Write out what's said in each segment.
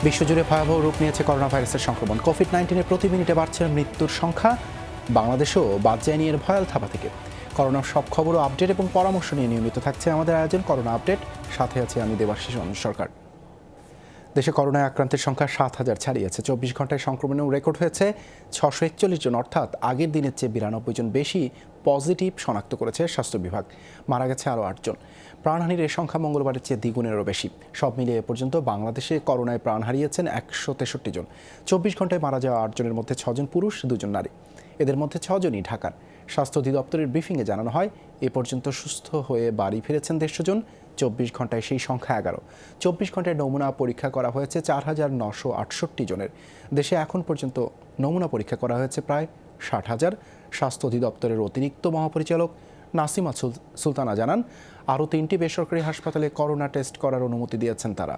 বিশ্বজুড়ে ভয়াবহ রূপ নিয়েছে করোনা ভাইরাসের সংক্রমণ। কোভিড-19 প্রতি মিনিটে বাড়ছে মৃত্যুর সংখ্যা। বাংলাদেশেও বাদ যায়নি এর ভয়াল থাবা থেকে। করোনার সব খবর ও আপডেট এবং পরামর্শ নিয়ে নিয়মিত থাকছে আমাদের আয়োজন করোনা আপডেট। সাথে আছে আমি দেবাশিস সরকার। দেশে করোনায় আক্রান্তের সংখ্যা 7,000 ছাড়িয়েছে। 24 ঘন্টায় সংক্রমণেও রেকর্ড হয়েছে 641 জন, অর্থাৎ আগের দিনের চেয়ে 92 জন বেশি পজিটিভ শনাক্ত করেছে স্বাস্থ্য বিভাগ। মারা গেছে আরও 8 জন। প্রাণহানির এই সংখ্যা মঙ্গলবারের চেয়ে দ্বিগুণেরও বেশি। সব মিলিয়ে এ পর্যন্ত বাংলাদেশে করোনায় প্রাণ হারিয়েছেন 163 জন। 24 ঘন্টায় মারা যাওয়া 8 জনের মধ্যে 6 জন পুরুষ, 2 জন নারী। এদের মধ্যে 6 জনই ঢাকার। স্বাস্থ্য অধিদপ্তরের ব্রিফিংয়ে জানানো হয়, এ পর্যন্ত সুস্থ হয়ে বাড়ি ফিরেছেন 150 জন। 24 ঘন্টায় সেই সংখ্যা 11। 24 ঘন্টায় নমুনা পরীক্ষা করা হয়েছে 4,968 জনের। দেশে এখন পর্যন্ত নমুনা পরীক্ষা করা হয়েছে প্রায় 60,000। স্বাস্থ্য অধিদপ্তরের অতিরিক্ত মহাপরিচালক নাসিমা সুলতানা জানান, আরও 3টি বেসরকারি হাসপাতালে করোনা টেস্ট করার অনুমতি দিয়েছেন তারা।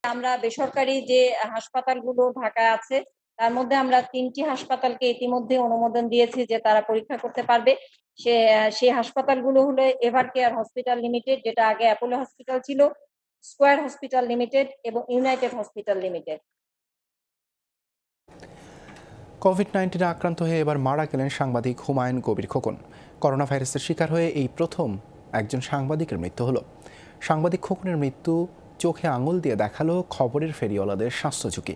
আমরা বেসরকারি যে হাসপাতালগুলো ঢাকায় আছে তার মধ্যে আমরা 3টি হাসপাতালকে ইতিমধ্যে অনুমোদন দিয়েছি যে তারা পরীক্ষা করতে পারবে। সেই হাসপাতালগুলো হলো এভার কেয়ার হসপিটাল লিমিটেড, যেটা আগে অ্যাপোলো হসপিটাল ছিল, স্কয়ার হসপিটাল লিমিটেড এবং ইউনাইটেড হসপিটাল লিমিটেড। কোভিড-19 আক্রান্ত হয়ে এবার মারা গেলেন সাংবাদিক হুমায়ুন কবির খোকন। করোনা ভাইরাসের শিকার হয়ে এই প্রথম একজন সাংবাদিকের মৃত্যু হলো। সাংবাদিক খোকনের মৃত্যু চোখে আঙুল দিয়ে দেখালো খবরের ফেরিওয়ালাদের স্বাস্থ্য ঝুঁকি।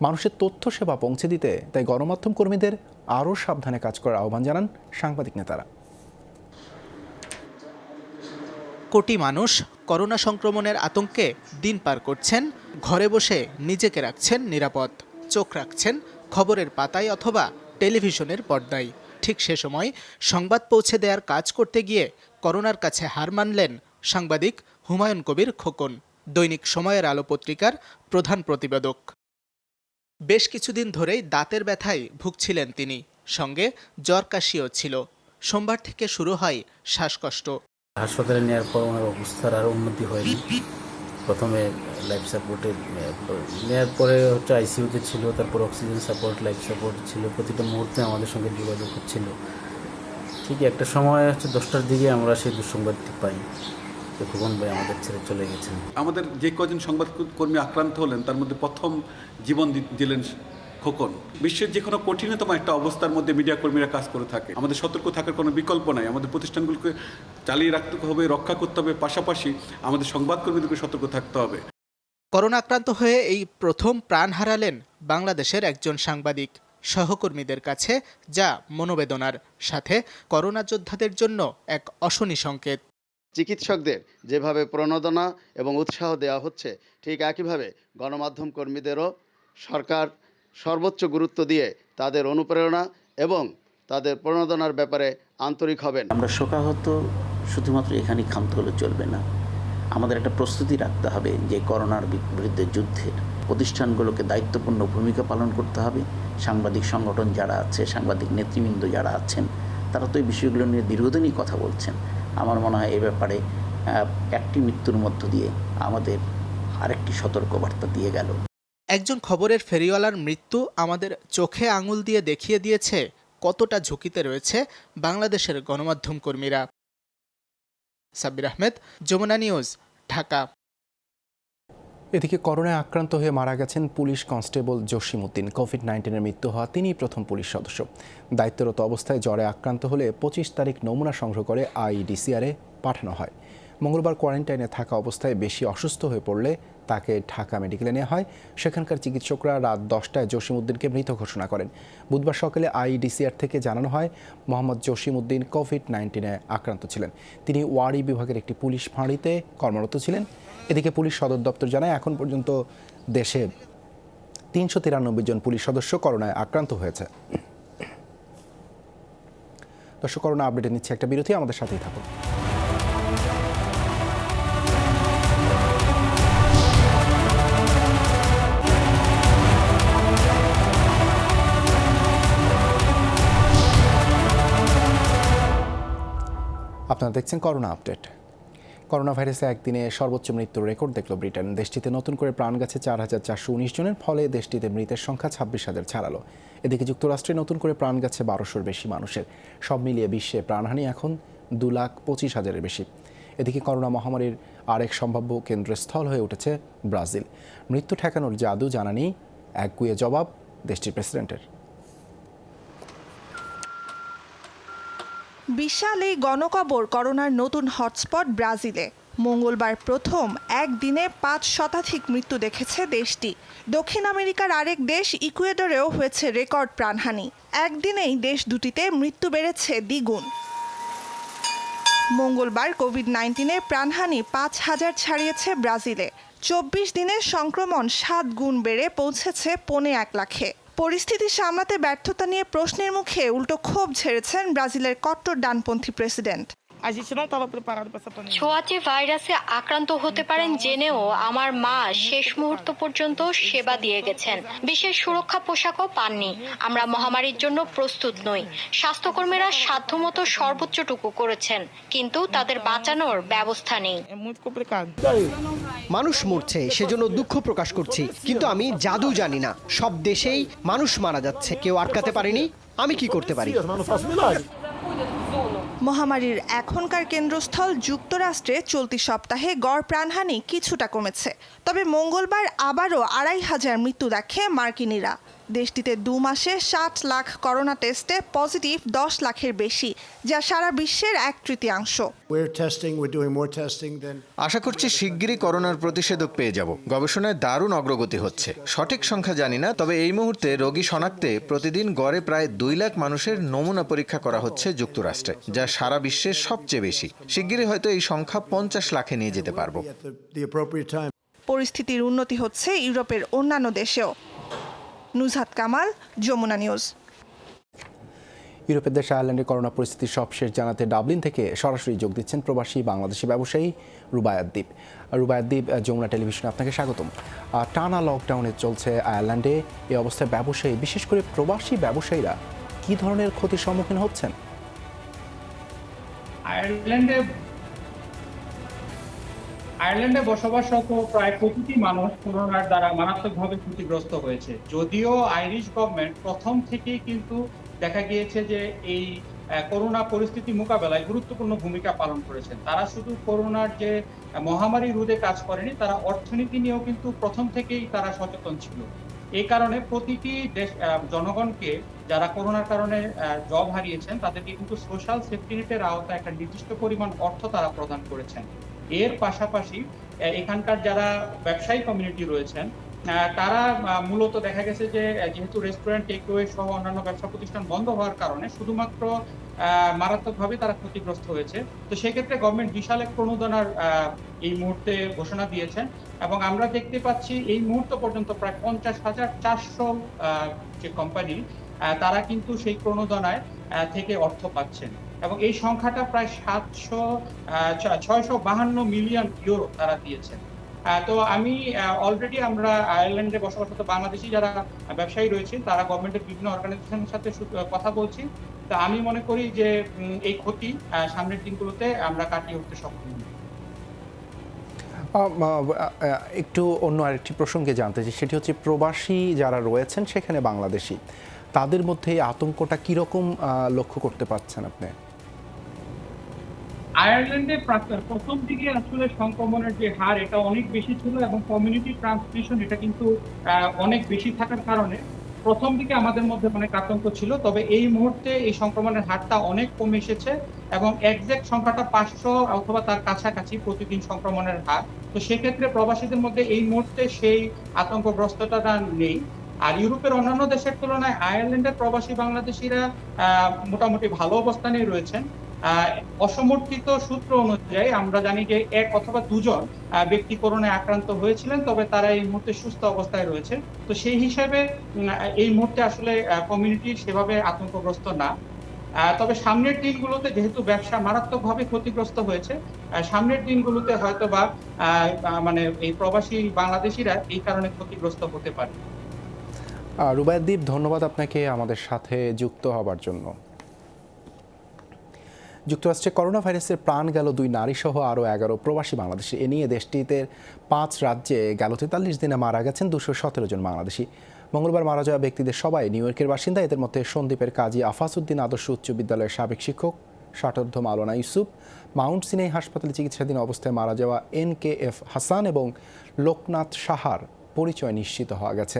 মানুষের তথ্য সেবা পৌঁছে দিতে তাই গণমাধ্যম কর্মীদের আরও সাবধানে কাজ করার আহ্বান জানান সাংবাদিক নেতারা। কোটি মানুষ করোনা সংক্রমণের আতঙ্কে দিন পার করছেন। ঘরে বসে নিজেকে রাখছেন নিরাপদ। চোখ রাখছেন খবরের পাতায় অথবা টেলিভিশনের পর্দায়। ঠিক সে সময় সংবাদ পৌঁছে দেওয়ার কাজ করতে গিয়ে করোনার কাছে হার মানলেন সাংবাদিক হুমায়ুন কবির খোকন, দৈনিক সময়ের আলো পত্রিকার প্রধান প্রতিবেদক। বেশ কিছুদিন ধরেই দাঁতের ব্যথায় ভুগছিলেন তিনি, সঙ্গে জ্বর কাশিও ছিল। সোমবার থেকে শুরু হয় শ্বাসকষ্ট। হাসপাতালে নেওয়ার পর ওনার অবস্থার আরও উন্নতি হয়নি। প্রথমে লাইফ সাপোর্টে নেওয়ার পরে হচ্ছে আইসিইউতে ছিল, তারপর অক্সিজেন সাপোর্ট, লাইফ সাপোর্ট ছিল। প্রতিটা মুহূর্তে আমাদের সঙ্গে যোগাযোগ হচ্ছিল। ঠিক একটা সময় হচ্ছে 10টার দিকে আমরা সেই দুঃসংবাদটি পাই যে খোকন ভাই আমাদের ছেড়ে চলে গেছেন। আমাদের যে কজন সংবাদকর্মী আক্রান্ত হলেন তার মধ্যে প্রথম জীবন দিলেন খোকন। বিশ্বের যে কোনো কঠিনতম একটা অবস্থার মধ্যে মিডিয়া কর্মীরা কাজ করে থাকে। আমাদের সতর্ক থাকার কোনো বিকল্প নাই। আমাদের প্রতিষ্ঠানগুলোকে চালিয়ে রাখতে হবে, রক্ষা করতে হবে, পাশাপাশি আমাদের সংবাদকর্মীদেরকে সতর্ক থাকতে হবে। করোনা আক্রান্ত হয়ে এই প্রথম প্রাণ হারালেন বাংলাদেশের একজন সাংবাদিক। সহকর্মীদের কাছে যা মনোবেদনার, সাথে করোনা যোদ্ধাদের জন্য এক অশনি সংকেত। চিকিৎসকদের যেভাবে প্রণোদনা এবং উৎসাহ দেওয়া হচ্ছে, ঠিক একইভাবে গণমাধ্যম কর্মীদেরও সরকার সর্বোচ্চ গুরুত্ব দিয়ে তাদের অনুপ্রেরণা এবং তাদের প্রণোদনার ব্যাপারে আন্তরিক হবেন। আমরা শোকাহত শুধুমাত্র এখানেই ক্ষান্ত হলে চলবে না। আমাদের একটা প্রস্তুতি রাখতে হবে যে করোনার বিরুদ্ধে যুদ্ধের প্রতিষ্ঠানগুলোকে দায়িত্বপূর্ণ ভূমিকা পালন করতে হবে। সাংবাদিক সংগঠন যারা আছে, সাংবাদিক নেতৃবৃন্দ যারা আছেন, তারা তো এই বিষয়গুলো নিয়ে দীর্ঘদিনই কথা বলছেন। আমার মনে হয় এ ব্যাপারে একটি মৃত্যুর মধ্য দিয়ে আমাদের আরেকটি সতর্কবার্তা দিয়ে গেল। একজন খবরের ফেরিওয়ালার মৃত্যু আমাদের চোখে আঙুল দিয়ে দেখিয়ে দিয়েছে কতটা ঝুঁকিতে রয়েছে বাংলাদেশের গণমাধ্যম কর্মীরা। সাব্বির আহমেদ, যমুনা নিউজ, ঢাকা। এদিকে করোনায় আক্রান্ত হয়ে মারা গেছেন পুলিশ কনস্টেবল জসিমউদ্দিন। কোভিড-19 মৃত্যু হওয়া তিনিই প্রথম পুলিশ সদস্য। দায়িত্বরত অবস্থায় জ্বরে আক্রান্ত হলে 25 তারিখ নমুনা সংগ্রহ করে আইডিসিআরে পাঠানো হয়। মঙ্গলবার কোয়ারেন্টাইনে থাকা অবস্থায় বেশি অসুস্থ হয়ে পড়লে তাকে ঢাকা মেডিকেলে নেওয়া হয়। সেখানকার চিকিৎসকরা রাত 10টায় জসিমউদ্দিনকে মৃত ঘোষণা করেন। বুধবার সকালে আইডিসিআর থেকে জানানো হয় মোহাম্মদ জসিমউদ্দিন কোভিড-19 আক্রান্ত ছিলেন। তিনি ওয়ারি বিভাগের একটি পুলিশ ফাঁড়িতে কর্মরত ছিলেন। এদিকে পুলিশ সদর দপ্তর জানায়, এখন পর্যন্ত দেশে 393 জন পুলিশ সদস্য করোনায় আক্রান্ত হয়েছে। দর্শক, করোনা আপডেটে নিচ্ছে একটা বিরতি, আমাদের সাথেই থাকুন। আপনারা দেখছেন করোনা আপডেট। করোনা ভাইরাসে একদিনে সর্বোচ্চ মৃত্যুর রেকর্ড দেখল ব্রিটেন। দেশটিতে নতুন করে প্রাণ গেছে 4,419 জনের, ফলে দেশটিতে মৃতের সংখ্যা 26,000 ছাড়ালো। এদিকে যুক্তরাষ্ট্রে নতুন করে প্রাণ গেছে 1200-র বেশি মানুষের। সব মিলিয়ে বিশ্বে প্রাণহানি এখন 2,25,000-এর বেশি। এদিকে করোনা মহামারীর আরেক সম্ভাব্য কেন্দ্রস্থল হয়ে উঠেছে ব্রাজিল। মৃত্যু ঠেকানোর জাদু জানা নেই, একগুঁয়ে জবাব দেশটির প্রেসিডেন্টের। বিশাল এই গণকবর করোনার নতুন হটস্পট ব্রাজিলে। মঙ্গলবার প্রথম একদিনে ৫ শতাধিক মৃত্যু দেখেছে দেশটি। দক্ষিণ আমেরিকার আরেক দেশ ইকুয়েডরেও হয়েছে রেকর্ড প্রাণহানি। একদিনেই দেশ দুটিতে মৃত্যু বেড়েছে দ্বিগুণ। মঙ্গলবার কোভিড-19-এ প্রাণহানি ৫,০০০ ছাড়িয়েছে ব্রাজিলে। ২৪ দিনে সংক্রমণ ৭ গুণ বেড়ে পৌঁছেছে ১.৫ লাখে। পরিস্থিতি সামলাতে ব্যর্থতা নিয়ে প্রশ্নের মুখে উল্টো ক্ষোভ ঝেড়েছেন ব্রাজিলের কট্টর ডানপন্থী প্রেসিডেন্ট। ছোঁয়াচে ভাইরাসে আক্রান্ত হতে পারেন জেনেও আমার মা শেষ মুহূর্ত পর্যন্ত সেবা দিয়ে গেছেন। বিশেষ সুরক্ষা পোশাকও পাননি। আমরা মহামারীর জন্য প্রস্তুত নই। স্বাস্থ্যকর্মীরা সাধ্যমতো সর্বোচ্চটুকু করেছেন, কিন্তু তাদের বাঁচানোর ব্যবস্থা নেই। মানুষ মরছে, সেজন্য দুঃখ প্রকাশ করছি, কিন্তু আমি জাদু জানি না। সব দেশেই মানুষ মারা যাচ্ছে, কেউ আটকাতে পারেনি। আমি কি করতে পারি? মহামারীর এখনকার কেন্দ্রস্থল যুক্তরাষ্ট্রে চলতি সপ্তাহে গড় প্রাণহানি কিছুটা কমেছে। তবে মঙ্গলবার আবারও ২৫০০ মৃত্যু দেখে মার্কিনিরা। দেশটিতে ২ মাসে ৬০ লাখ করোনা টেস্টে পজিটিভ ১০ লাখের বেশি, যা সারা বিশ্বের ১/৩। আশা করছি শিগগিরই করোনার প্রতিষেধক পেয়ে যাব। গবেষণায় দারুণ অগ্রগতি হচ্ছে। সঠিক সংখ্যা জানি না, তবে এই মুহূর্তে রোগী শনাক্তে প্রতিদিন গড়ে প্রায় ২ লাখ মানুষের নমুনা পরীক্ষা করা হচ্ছে যুক্তরাষ্ট্রে, যা সারা বিশ্বের সবচেয়ে বেশি। শিগগিরই হয়তো এই সংখ্যা ৫০ লাখে নিয়ে যেতে পারবো। পরিস্থিতির উন্নতি হচ্ছে ইউরোপের অন্যান্য দেশেও। নুজহাত কামাল, যমুনা নিউজ। ইউরোপের দেশ আয়ারল্যান্ডের করোনা পরিস্থিতির সবশেষ জানাতে ডাবলিন থেকে সরাসরি যোগ দিচ্ছেন প্রবাসী বাংলাদেশি ব্যবসায়ী রুবায়াত দ্বীপ। রুবায়াত দ্বীপ, যমুনা টেলিভিশনে আপনাকে স্বাগতম। টানা লকডাউনে চলছে আয়ারল্যান্ডে। এই অবস্থায় ব্যবসায়ী, বিশেষ করে প্রবাসী ব্যবসায়ীরা কী ধরনের ক্ষতির সম্মুখীন হচ্ছেন? আয়ারল্যান্ডে বসবাসরত প্রায় প্রতিটি মানুষ করোনার দ্বারা মারাত্মকভাবে ক্ষতিগ্রস্ত হয়েছে। যদিও আইরিশ গভর্নমেন্ট প্রথম থেকেই কিন্তু দেখা গিয়েছে যে এই করোনা পরিস্থিতি মোকাবেলায় গুরুত্বপূর্ণ ভূমিকা পালন করেছেন। তারা শুধু করোনার যে মহামারী রোধে কাজ করেনি, তারা অর্থনীতি নিয়েও কিন্তু প্রথম থেকেই তারা সচেতন ছিল। এই কারণে প্রতিটি দেশ জনগণকে, যারা করোনার কারণে জব হারিয়েছেন, তাদেরকে কিন্তু সোশ্যাল সেফটি নেটের আওতায় একটা নির্দিষ্ট পরিমাণ অর্থ তারা প্রদান করেছেন। এর পাশাপাশি এখানকার যারা ব্যবসায়ী কমিউনিটি রয়েছেন, তারা মূলত দেখা গেছে যে যেহেতু রেস্টুরেন্ট, টেকওয়ে সহ অন্যান্য ব্যবসা প্রতিষ্ঠান বন্ধ হওয়ার কারণে শুধুমাত্র মারাত্মকভাবে তারা ক্ষতিগ্রস্ত হয়েছে। তো সেক্ষেত্রে গভর্নমেন্ট বিশাল এক প্রণোদনার এই মুহূর্তে ঘোষণা দিয়েছেন, এবং আমরা দেখতে পাচ্ছি এই মুহূর্ত পর্যন্ত প্রায় ৫০,৪০০ যে কোম্পানি, তারা কিন্তু সেই প্রণোদনায় থেকে অর্থ পাচ্ছেন, এবং এই সংখ্যাটা প্রায় ৬৫২ মিলিয়ন ইউরো তারা দিয়েছেন। তো আমি অলরেডি আমরা আয়ারল্যান্ডে বসবাসরত বাংলাদেশি যারা ব্যবসায়ী রয়েছেন, তারা গভর্নমেন্টের বিভিন্ন অর্গানাইজেশনের সাথে কথা বলছি। তা আমি মনে করি যে এই ক্ষতি সামনের দিনগুলোতে আমরা কাটিয়ে উঠতে সক্ষম হব। একটু অন্য আরেকটি প্রসঙ্গে জানতে চাই, সেটি হচ্ছে প্রবাসী যারা রয়েছেন সেখানে বাংলাদেশি, তাদের মধ্যে এই আতঙ্কটা কীরকম লক্ষ্য করতে পারছেন আপনি? আয়ারল্যান্ডে প্রথম দিকে আসলে সংক্রমণের যে হার, এটা অনেক বেশি ছিল, এবং কমিউনিটি ট্রান্সমিশন এটা কিন্তু অনেক বেশি থাকার কারণে প্রথম দিকে আমাদের মধ্যে অনেক আতঙ্ক ছিল। তবে এই মুহূর্তে এই সংক্রমণের হারটা অনেক কমে এসেছে, এবং এক্সাক্ট সংখ্যাটা ৫০০ অথবা তার কাছাকাছি প্রতিদিন সংক্রমণের হার। তো সেক্ষেত্রে প্রবাসীদের মধ্যে এই মুহূর্তে সেই আতঙ্কগ্রস্ততা নেই। আর ইউরোপের অন্যান্য দেশের তুলনায় আয়ারল্যান্ডের প্রবাসী বাংলাদেশিরা মোটামুটি ভালো অবস্থানেই রয়েছেন। অসমর্থিত সূত্র অনুযায়ী আমরা জানি যে ১ অথবা ২ জন ব্যক্তি করোনায় আক্রান্ত হয়েছিলেন, তবে তারা এই মুহূর্তে সুস্থ অবস্থায় রয়েছে। তো সেই হিসেবে এই মুহূর্তে আসলে কমিউনিটি সেভাবে আতঙ্কগ্রস্ত না। তবে সামনের দিনগুলোতে যেহেতু ব্যবসা মারাত্মকভাবে ক্ষতিগ্রস্ত হয়েছে, সামনের দিনগুলোতে হয়তো বা মানে এই প্রবাসী বাংলাদেশিরা এই কারণে ক্ষতিগ্রস্ত হতে পারে। রুবায়াত দ্বীপ, ধন্যবাদ আপনাকে আমাদের সাথে যুক্ত হবার জন্য। যুক্তরাষ্ট্রে করোনা ভাইরাসের প্রাণ গেল ২ নারী সহ আরও ১১ প্রবাসী বাংলাদেশি। এ নিয়ে দেশটিতে ৫ রাজ্যে গেল ৪৩ দিনে মারা গেছেন ২১৭ জন বাংলাদেশি। মঙ্গলবার মারা যাওয়া ব্যক্তিদের সবাই নিউ ইয়র্কের বাসিন্দা। এদের মধ্যে সন্দ্বীপের কাজী আফাসউদ্দিন আদর্শ উচ্চ বিদ্যালয়ের সাবেক শিক্ষক ষাটোর্ধ্ব মাওলানা ইউসুফ, মাউন্ট সিনাই হাসপাতালে চিকিৎসাধীন অবস্থায় মারা যাওয়া NKF হাসান এবং লোকনাথ সাহার পরিচয় নিশ্চিত হওয়া গেছে।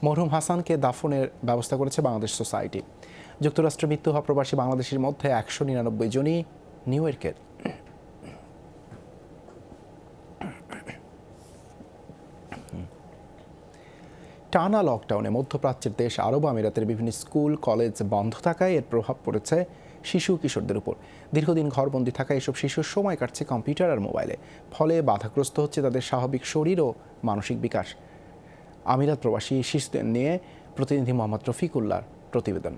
মরহুম হাসানকে দাফনের ব্যবস্থা করেছে বাংলাদেশ সোসাইটি। যুক্তরাষ্ট্রে মৃত্যু হওয়া প্রবাসী বাংলাদেশের মধ্যে 199 জনই নিউ ইয়র্কের। টানা লকডাউনে মধ্যপ্রাচ্যের দেশ আরব আমিরাতের বিভিন্ন স্কুল কলেজ বন্ধ থাকায় এর প্রভাব পড়েছে শিশু কিশোরদের উপর। দীর্ঘদিন ঘরবন্দি থাকায় এসব শিশুর সময় কাটছে কম্পিউটার আর মোবাইলে, ফলে বাধাগ্রস্ত হচ্ছে তাদের স্বাভাবিক শরীর ও মানসিক বিকাশ। আমিরাত প্রবাসী শিশুদের নিয়ে প্রতিনিধি মোহাম্মদ রফিকুল্লাহর প্রতিবেদন।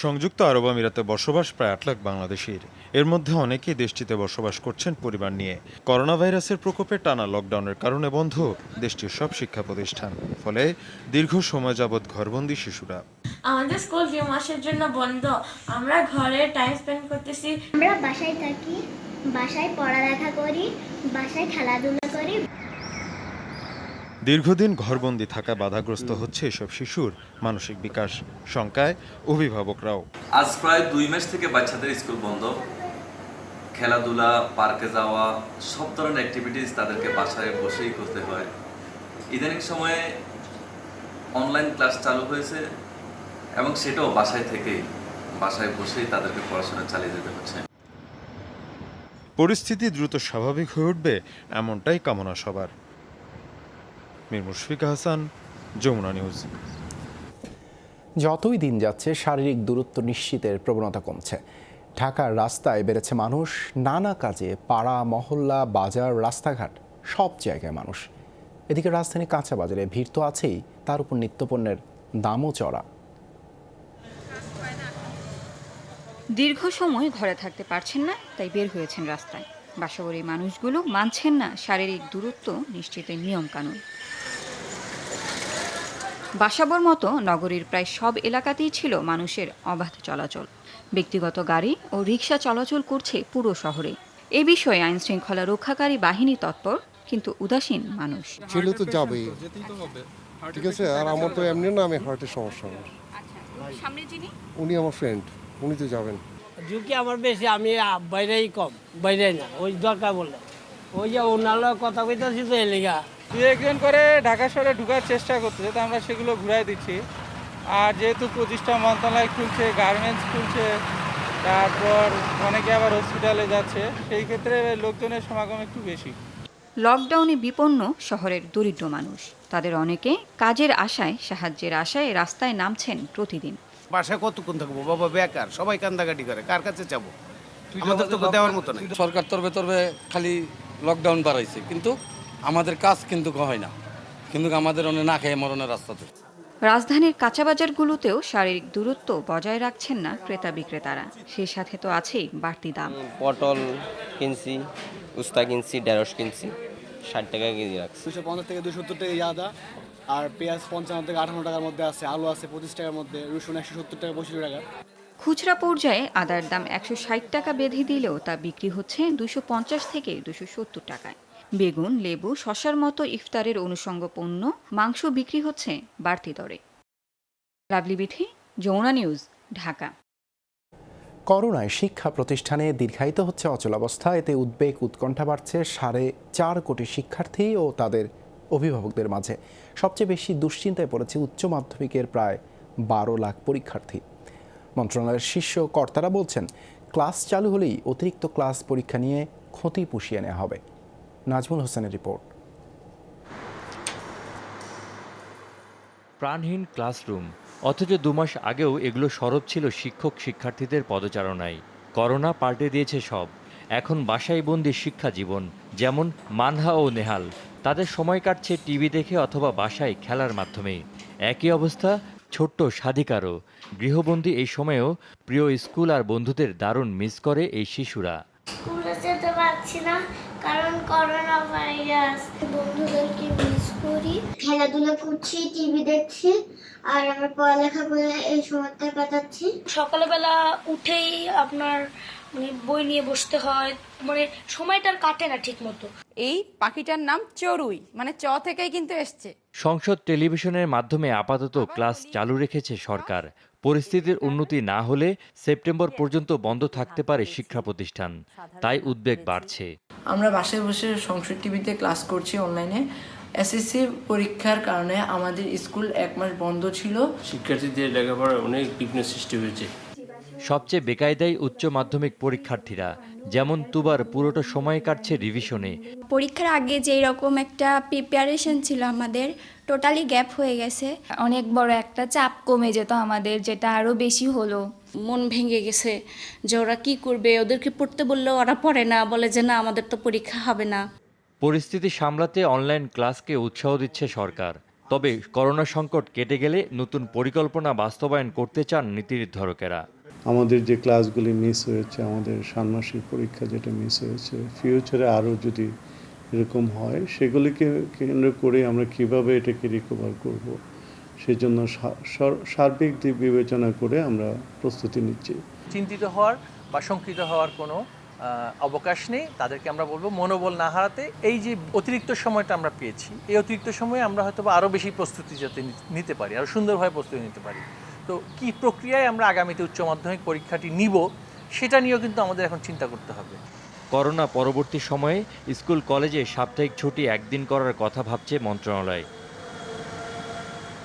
সংযুক্ত আরব আমিরাতে বসবাস প্রায় 8 লাখ বাংলাদেশির। এর মধ্যে অনেকেই দেশটিতে বসবাস করছেন পরিবার নিয়ে। করোনা ভাইরাসের প্রকোপে টানা লকডাউনের কারণে বন্ধ দেশটির সব শিক্ষা প্রতিষ্ঠান, ফলে দীর্ঘ সময় যাবৎ ঘরবন্দি শিশুরা। আমাদের স্কুল 2 মাসের জন্য বন্ধ, আমরা ঘরে টাইম স্পেন্ড করতেছি। আমরা বাসায় থাকি, বাসায় পড়ালেখা করি, বাসায় খেলাধুলা করি। দীর্ঘদিন ঘরবন্দি থাকা বাধাগ্রস্ত হচ্ছে এসব শিশুর মানসিক বিকাশ, শঙ্কায় অভিভাবকরাও। আজ প্রায় 2 মাস থেকে বাচ্চাদের স্কুল বন্ধ। খেলাধুলা, পার্কে যাওয়া, সব ধরনের অ্যাক্টিভিটিস তাদেরকে বাসায় বসেই করতে হয়। ইদানিং সময়ে অনলাইন ক্লাস চালু হয়েছে এবং সেটাও বাসায় বসেই তাদেরকে পড়াশোনা চালিয়ে যেতে হচ্ছে। পরিস্থিতি দ্রুত স্বাভাবিক হয়ে উঠবে এমনটাই কামনা সবার। মীর মুশফিক হাসান, যমুনা নিউজ। যতই দিন যাচ্ছে শারীরিক দূরত্ব নিশ্চিতের প্রবণতা কমছে। ঢাকার রাস্তায় বেড়েছে মানুষ, নানা কাজে পাড়া মহল্লা বাজার রাস্তাঘাট সব জায়গায় মানুষ। এদিকে রাজধানী কাঁচা বাজারে ভিড় তো আছেই, তার উপর নিত্যপণ্যের দামও চড়া। দীর্ঘ সময় ঘরে থাকতে পারছেন না, তাই বের হয়েছেন রাস্তায়। বাসাবাড়ি মানুষগুলো মানছেন না শারীরিক দূরত্ব নিশ্চিতের নিয়ম কানুন। বাসাবোর মতো নগরীর প্রায় সব এলাকাতেই ছিল মানুষের অবাধ চলাচল। ব্যক্তিগত গাড়ি ও রিকশা চলাচল করছে পুরো শহরে। এ বিষয়ে আইন শৃঙ্খলা রক্ষাকারী বাহিনী তৎপর, কিন্তু উদাসীন মানুষ। ছেলে তো যাবেই, ঠিক আছে। আর আমার তো এমনি না, আমি হার্টের সমস্যা। উনি আমার ফ্রেন্ড, উনি তো যাবেন। ঝুঁকি আমার বেশি, আমি বাইরেই কম, বাইরে না। ওই দরকার বললে ওই যে ওনার কথা কইতেছি তো এলিগা 2-1 করে ঢাকা শহরে ঢোকার চেষ্টা করতেছে, তো আমরা সেগুলো ঘুরাই দিচ্ছি। আর যেহেতু 25টা মন্ত্রণালয় খুলছে, গার্মেন্টস খুলছে, তারপর অনেকে আবার হসপিটালে যাচ্ছে, সেই ক্ষেত্রে লোকজনের সমাগম একটু বেশি। লকডাউনে বিপন্ন শহরের দরিদ্র মানুষ। তাদের অনেকে কাজের আশায়, সাহায্যের আশায় রাস্তায় নামছেন প্রতিদিন। বাসায় কতক্ষণ থাকবো বাবা, বেকার, সবাই কান্দাকাটি করে, কার কাছে যাবো? আমাদের তো দেওয়ার মতো নাই। সরকার তরবে খালি লকডাউন বাড়াইছে, কিন্তু আমাদের কাজ কিন্তু হয় না, কিন্তু আমাদের অনেক না খেয়ে মরণের রাস্তাতে। রাজধানীর কাঁচা বাজারগুলোতেও শারীরিক দূরত্ব বজায় রাখছেন না ক্রেতা বিক্রেতারা। সেই সাথে তো আছেই বাড়তি দাম। পটল কিনছি, উস্তা কিনছি, ঢেঁড়স কিনছি, 60 টাকা কেজি রাখছি। 250 থেকে 270 টাকা আদা, আর পেঁয়াজ 55 থেকে 58 টাকার মধ্যে আছে, আলু আছে 25 টাকার মধ্যে, রসুন 170 টাকা 65 টাকা। খুচরা পর্যায়ে আদার দাম 160 টাকা বেঁধে দিলেও তা বিক্রি হচ্ছে 250 থেকে 270 টাকায়। বেগুন, লেবু, শসার মতো ইফতারের অনুষঙ্গ পণ্য, মাংস বিক্রি হচ্ছে বাড়তি দরে। লাভলি বিথি, যমুনা নিউজ, ঢাকা। করোনায় শিক্ষা প্রতিষ্ঠানে দীর্ঘায়িত হচ্ছে অচলাবস্থা। এতে উদ্বেগ উৎকণ্ঠা বাড়ছে 4.5 কোটি শিক্ষার্থী ও তাদের অভিভাবকদের মাঝে। সবচেয়ে বেশি দুশ্চিন্তায় পড়েছে উচ্চ মাধ্যমিকের প্রায় 12 লাখ পরীক্ষার্থী। মন্ত্রণালয়ের শীর্ষ কর্তারা বলছেন, ক্লাস চালু হলেই অতিরিক্ত ক্লাস পরীক্ষা নিয়ে ক্ষতি পুষিয়ে নেওয়া হবে। নাজমুল হোসেনের রিপোর্ট। প্রাণহীন ক্লাসরুম, অথচ 2 মাস আগেও এগুলো সরব ছিল শিক্ষক শিক্ষার্থীদের পদচারণায়। করোনা পাল্টে দিয়েছে সব। এখন বাসায় বন্দি শিক্ষা জীবন। যেমন মানহা ও নেহাল, তাদের সময় কাটছে টিভি দেখে অথবা বাসায় খেলার মাধ্যমে। একই অবস্থা ছোট্ট সাধিকারও। গৃহবন্দী এই সময়েও প্রিয় স্কুল আর বন্ধুদের দারুণ মিস করে এই শিশুরা। স্কুলে যেতে পারছি না কারণ করোনা ভাইরাস। বন্ধুদেরকে মিস করি, খেলাধুলা করছি, টিভি দেখছি, আর আমার পড়ালেখা করে এই সময়টা কাটাচ্ছি। সকালবেলা উঠেই আপনার বই নিয়ে বসতে হয়, সময়টার কাটে না ঠিক মতো। এই পাখিটার নাম চড়ুই, চ থেকেই কিন্তু এসছে। সংসদ টেলিভিশনের মাধ্যমে আপাতত ক্লাস চালু রেখেছে সরকার। পরিস্থিতির উন্নতি না হলে সেপ্টেম্বর পর্যন্ত বন্ধ থাকতে পারে শিক্ষা প্রতিষ্ঠান, তাই উদ্বেগ বাড়ছে। আমরা বাসায় বসে সংসদ টিভিতে ক্লাস করছি অনলাইনে। এসএসসি পরীক্ষার কারণে আমাদের স্কুল 1 মাস বন্ধ ছিল। শিক্ষার্থীদের লেখাপড়ায় অনেক বিঘ্ন সৃষ্টি হয়েছে। সবচেয়ে বেকায়দায় উচ্চ মাধ্যমিক পরীক্ষার্থীরা, যেমন তুবার পুরোটা সময় কাটছে রিভিশনে। পরীক্ষার আগে যেই রকম একটা প্রিপারেশন ছিল আমাদের, টোটালি গ্যাপ হয়ে গেছে। অনেক বড় একটা চাপ কমে যেত আমাদের, যেটা আরো বেশি হলো। মন ভেঙে গেছে যে ওরা কি করবে, ওদেরকে পড়তে বললেও ওরা পড়ে না, বলে যে না আমাদের তো পরীক্ষা হবে না। পরিস্থিতি সামলাতে অনলাইন ক্লাসকে উৎসাহ দিচ্ছে সরকার। তবে করোনা সংকট কেটে গেলে নতুন পরিকল্পনা বাস্তবায়ন করতে চান নীতি নির্ধারকেরা। আমাদের যে ক্লাসগুলি মিস হয়েছে, আমাদের ষান্মাসিক পরীক্ষা যেটা মিস হয়েছে, ফিউচারে আরও যদি এরকম হয়, সেগুলিকে কেন্দ্র করে আমরা কিভাবে এটাকে রিকভার করব, সেজন্য সার্বিক দিক বিবেচনা করে আমরা প্রস্তুতি নিচ্ছি। চিন্তিত হওয়ার বা শঙ্কিত হওয়ার কোনো অবকাশ নেই। তাদেরকে আমরা বলবো মনোবল না হারাতে। এই যে অতিরিক্ত সময়টা আমরা পেয়েছি, এই অতিরিক্ত সময়ে আমরা হয়তো আরও বেশি প্রস্তুতি যাতে নিতে পারি, আরও সুন্দরভাবে প্রস্তুতি নিতে পারি। তো কি প্রক্রিয়ায় আমরা আগামীতে উচ্চ মাধ্যমিক পরীক্ষাটি নিব, সেটা নিয়েও কিন্তু আমাদের এখন চিন্তা করতে হবে। করোনা পরবর্তী সময়ে স্কুল কলেজে সাপ্তাহিক ছুটি 1 দিন করার কথা ভাবছে মন্ত্রণালয়।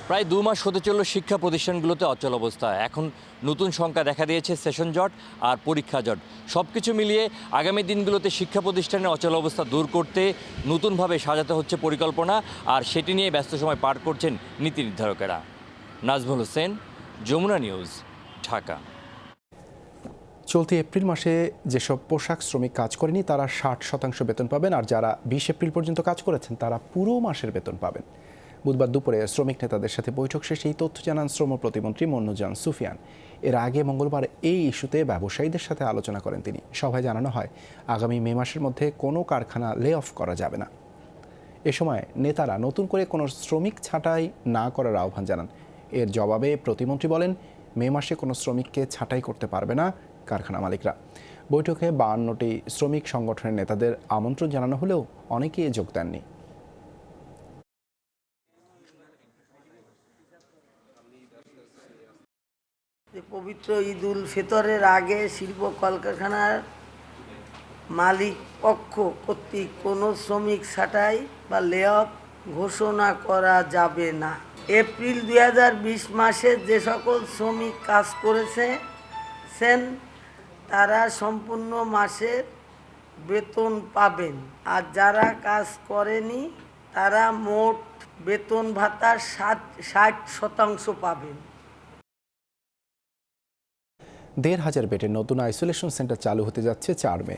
প্রায় 2 মাস হতে চলল শিক্ষা প্রতিষ্ঠানগুলোতে অচল অবস্থা। এখন নতুন সংখ্যা দেখা দিয়েছে সেশন জট আর পরীক্ষা জট। সবকিছু মিলিয়ে আগামী দিনগুলোতে শিক্ষা প্রতিষ্ঠানের অচল অবস্থা দূর করতে নতুনভাবে সাজাতে হচ্ছে পরিকল্পনা, আর সেটি নিয়ে ব্যস্ত সময় পার করছেন নীতি নির্ধারকেরা। নাজমুল হোসেন, যমুনা নিউজ, ঢাকা। চলতি এপ্রিল মাসে যেসব পোশাক শ্রমিক কাজ করেনি তারা 60% বেতন পাবেন, আর যারা 20 এপ্রিল পর্যন্ত কাজ করেছেন তারা পুরো মাসের বেতন পাবেন। বুধবার দুপুরে শ্রমিক নেতাদের সাথে বৈঠক শেষে এই তথ্য জানান শ্রম প্রতিমন্ত্রী মন্নুজান সুফিয়ান। এর আগে মঙ্গলবার এই ইস্যুতে ব্যবসায়ীদের সাথে আলোচনা করেন তিনি। সভায় জানানো হয় আগামী মে মাসের মধ্যে কোনো কারখানা লে অফ করা যাবে না। এ সময় নেতারা নতুন করে কোনো শ্রমিক ছাঁটাই না করার আহ্বান জানান। এর জবাবে প্রতিমন্ত্রী বলেন মে মাসে কোনো শ্রমিককে ছাঁটাই করতে পারবে না কারখানা মালিকরা। বৈঠকে 52টি শ্রমিক সংগঠনের নেতাদের আমন্ত্রণ জানানো হলেও অনেকেই যোগ দেননি। পবিত্র ঈদ উল ফিতরের আগে শিল্প কলকারখানার মালিক পক্ষ কর্তৃক কোনো শ্রমিক ছাঁটাই বা লে অফ ঘোষণা করা যাবে না। এপ্রিল 2020 মাসে যে সকল শ্রমিক কাজ করেছেন তারা সম্পূর্ণ মাসের বেতন পাবেন, আর যারা কাজ করেনি তারা মোট বেতন ভাতার 60% পাবেন। 1,500 বেডের নতুন আইসোলেশন সেন্টার চালু হতে যাচ্ছে 4 মে।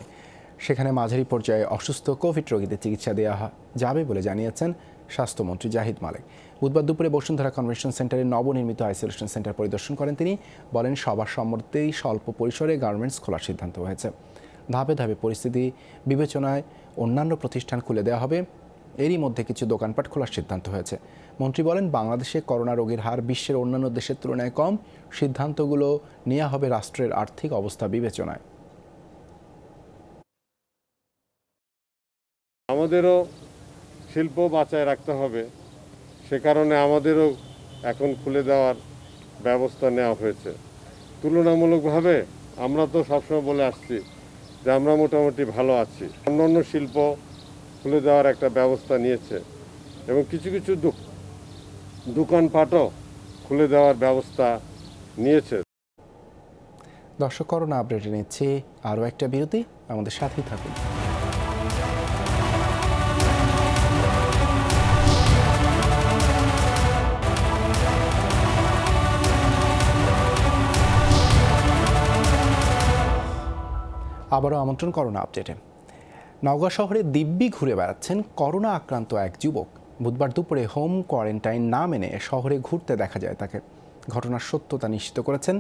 সেখানে মাঝারি পর্যায়ে অসুস্থ কোভিড রোগীদের চিকিৎসা দেওয়া যাবে বলে জানিয়েছেন স্বাস্থ্যমন্ত্রী জাহিদ মালেক। বুধবার দুপুরে বসুন্ধরা কনভেনশন সেন্টারে নবনির্মিত আইসোলেশন সেন্টার পরিদর্শন করেন তিনি। বলেন সবার সম্মতিতেই স্বল্প পরিসরে গার্মেন্টস খোলার সিদ্ধান্ত হয়েছে। ধাপে ধাপে পরিস্থিতি বিবেচনায় অন্যান্য প্রতিষ্ঠান খুলে দেওয়া হবে। এরই মধ্যে কিছু দোকানপাট খোলার সিদ্ধান্ত হয়েছে। মন্ত্রী বলেন বাংলাদেশে করোনা রোগীর হার বিশ্বের অন্যান্য দেশের তুলনায় কম। সিদ্ধান্তগুলো নেওয়া হবে রাষ্ট্রের আর্থিক অবস্থা বিবেচনায়। আমাদেরও শিল্প বাঁচায় রাখতে হবে, সে কারণে আমাদেরও এখন খুলে দেওয়ার ব্যবস্থা নেওয়া হয়েছে। তুলনামূলকভাবে আমরা তো সবসময় বলে আসছি যে আমরা মোটামুটি ভালো আছি। অন্যান্য শিল্প খুলে দেওয়ার একটা ব্যবস্থা নিয়েছে এবং কিছু কিছু দোকানপাটও খুলে দেওয়ার ব্যবস্থা নিয়েছে। দর্শক, করোনা আপডেটে নিচ্ছে আরও একটা বিরতি, আমাদের সাথেই থাকুন। আবারও আমন্ত্রণ করোনা আপডেটে। নওগাঁ শহরে দিব্যি ঘুরে বেড়াচ্ছেন করোনা আক্রান্ত এক যুবক। বুধবার দুপুরে হোম কোয়ারেন্টাইন না মেনে শহরে ঘুরতে দেখা যায় তাকে। ঘটনার সত্যতা নিশ্চিত করেছেন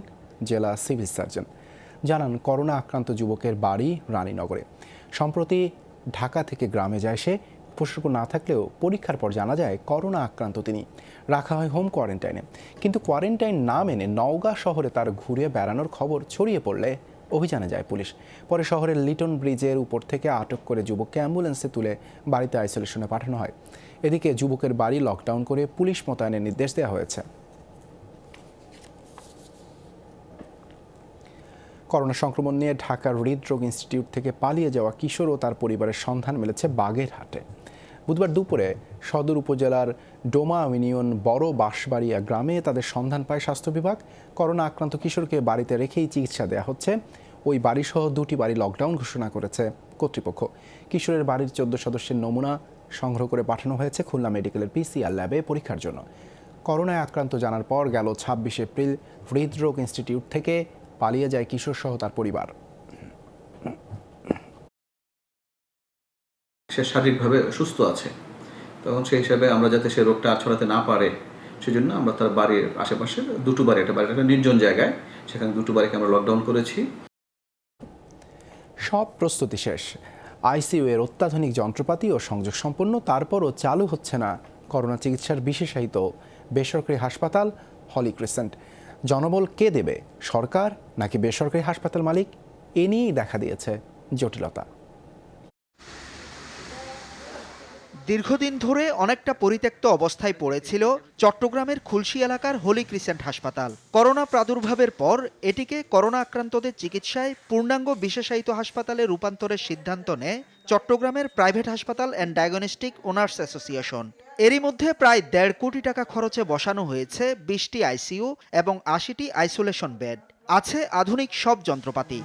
জেলা সিভিল সার্জন। জানান করোনা আক্রান্ত যুবকের বাড়ি রানীনগরে। সম্প্রতি ঢাকা থেকে গ্রামে যায় সে। উপসর্গ না থাকলেও পরীক্ষার পর জানা যায় করোনা আক্রান্ত তিনি। রাখা হয় হোম কোয়ারেন্টাইনে। কিন্তু কোয়ারেন্টাইন না মেনে নওগাঁ শহরে তার ঘুরে বেড়ানোর খবর ছড়িয়ে পড়লে অভিযানে যায় পুলিশ। পরে শহরের লিটন ব্রিজের উপর থেকে আটক করে যুবককে অ্যাম্বুলেন্সে তুলে বাড়িতে আইসোলেশনে পাঠানো হয়। এদিকে যুবকের বাড়ি লকডাউন করে পুলিশ মোতায়েনের নির্দেশ দেওয়া হয়েছে। করোনা সংক্রমণ নিয়ে ঢাকার হৃদরোগ ইনস্টিটিউট থেকে পালিয়ে যাওয়া কিশোর ও তার পরিবারের সন্ধান মিলেছে বাগেরহাটে। বুধবার দুপুরে সদর উপজেলার ডোমা ইউনিয়ন বড় বাঁশবাড়িয়া গ্রামে তাদের সন্ধান পায় স্বাস্থ্য বিভাগ। করোনা আক্রান্ত কিশোরকে বাড়িতে রেখেই চিকিৎসা দেওয়া হচ্ছে। ওই বাড়িসহ 2টি বাড়ি লকডাউন ঘোষণা করেছে কর্তৃপক্ষ। কিশোরের বাড়ির 14 সদস্যের নমুনা সংগ্রহ করে পাঠানো হয়েছে খুলনা মেডিকেলের PCR ল্যাবে পরীক্ষার জন্য। করোনায় আক্রান্ত জানার পর গেল 26 এপ্রিল হৃদরোগ ইনস্টিটিউট থেকে পালিয়ে যায় কিশোর সহ তার পরিবার। সে শারীরিকভাবে সুস্থ আছে, তখন সেই হিসাবে আমরা যাতে সে রোগটা ছড়াতে না পারে সেজন্য আমরা তার বাড়ির আশেপাশে 2টো বাড়ি, একটা নির্জন জায়গায়, সেখানে 2টো বাড়িকে আমরা লকডাউন করেছি। সব প্রস্তুতি শেষ, আইসিইউ এর অত্যাধুনিক যন্ত্রপাতি ও সংযোগ সম্পন্ন, তারপরও চালু হচ্ছে না করোনা চিকিৎসার বিশেষায়িত বেসরকারি হাসপাতাল হলি ক্রিসেন্ট। জনবল কে দেবে, সরকার নাকি বেসরকারি হাসপাতাল মালিক? এ নিয়েই দেখা দিয়েছে জটিলতা। দীর্ঘদিন ধরে অনেকটা পরিত্যক্ত অবস্থায় পড়েছিল চট্টগ্রামের খুলশী এলাকার হলি ক্রিসেন্ট হাসপাতাল। করোনা প্রাদুর্ভাবের পর এটিকে করোনা আক্রান্তদের চিকিৎসায় পূর্ণাঙ্গ বিশেষায়িত হাসপাতালে রূপান্তরের সিদ্ধান্ত নেয় চট্টগ্রামের প্রাইভেট হাসপাতাল অ্যান্ড ডায়াগনস্টিক ওনার্স অ্যাসোসিয়েশন। এরই মধ্যে প্রায় 1.5 কোটি টাকা খরচে বসানো হয়েছে 20টি আইসিইউ এবং 80টি আইসোলেশন বেড। আছে আধুনিক সব যন্ত্রপাতি।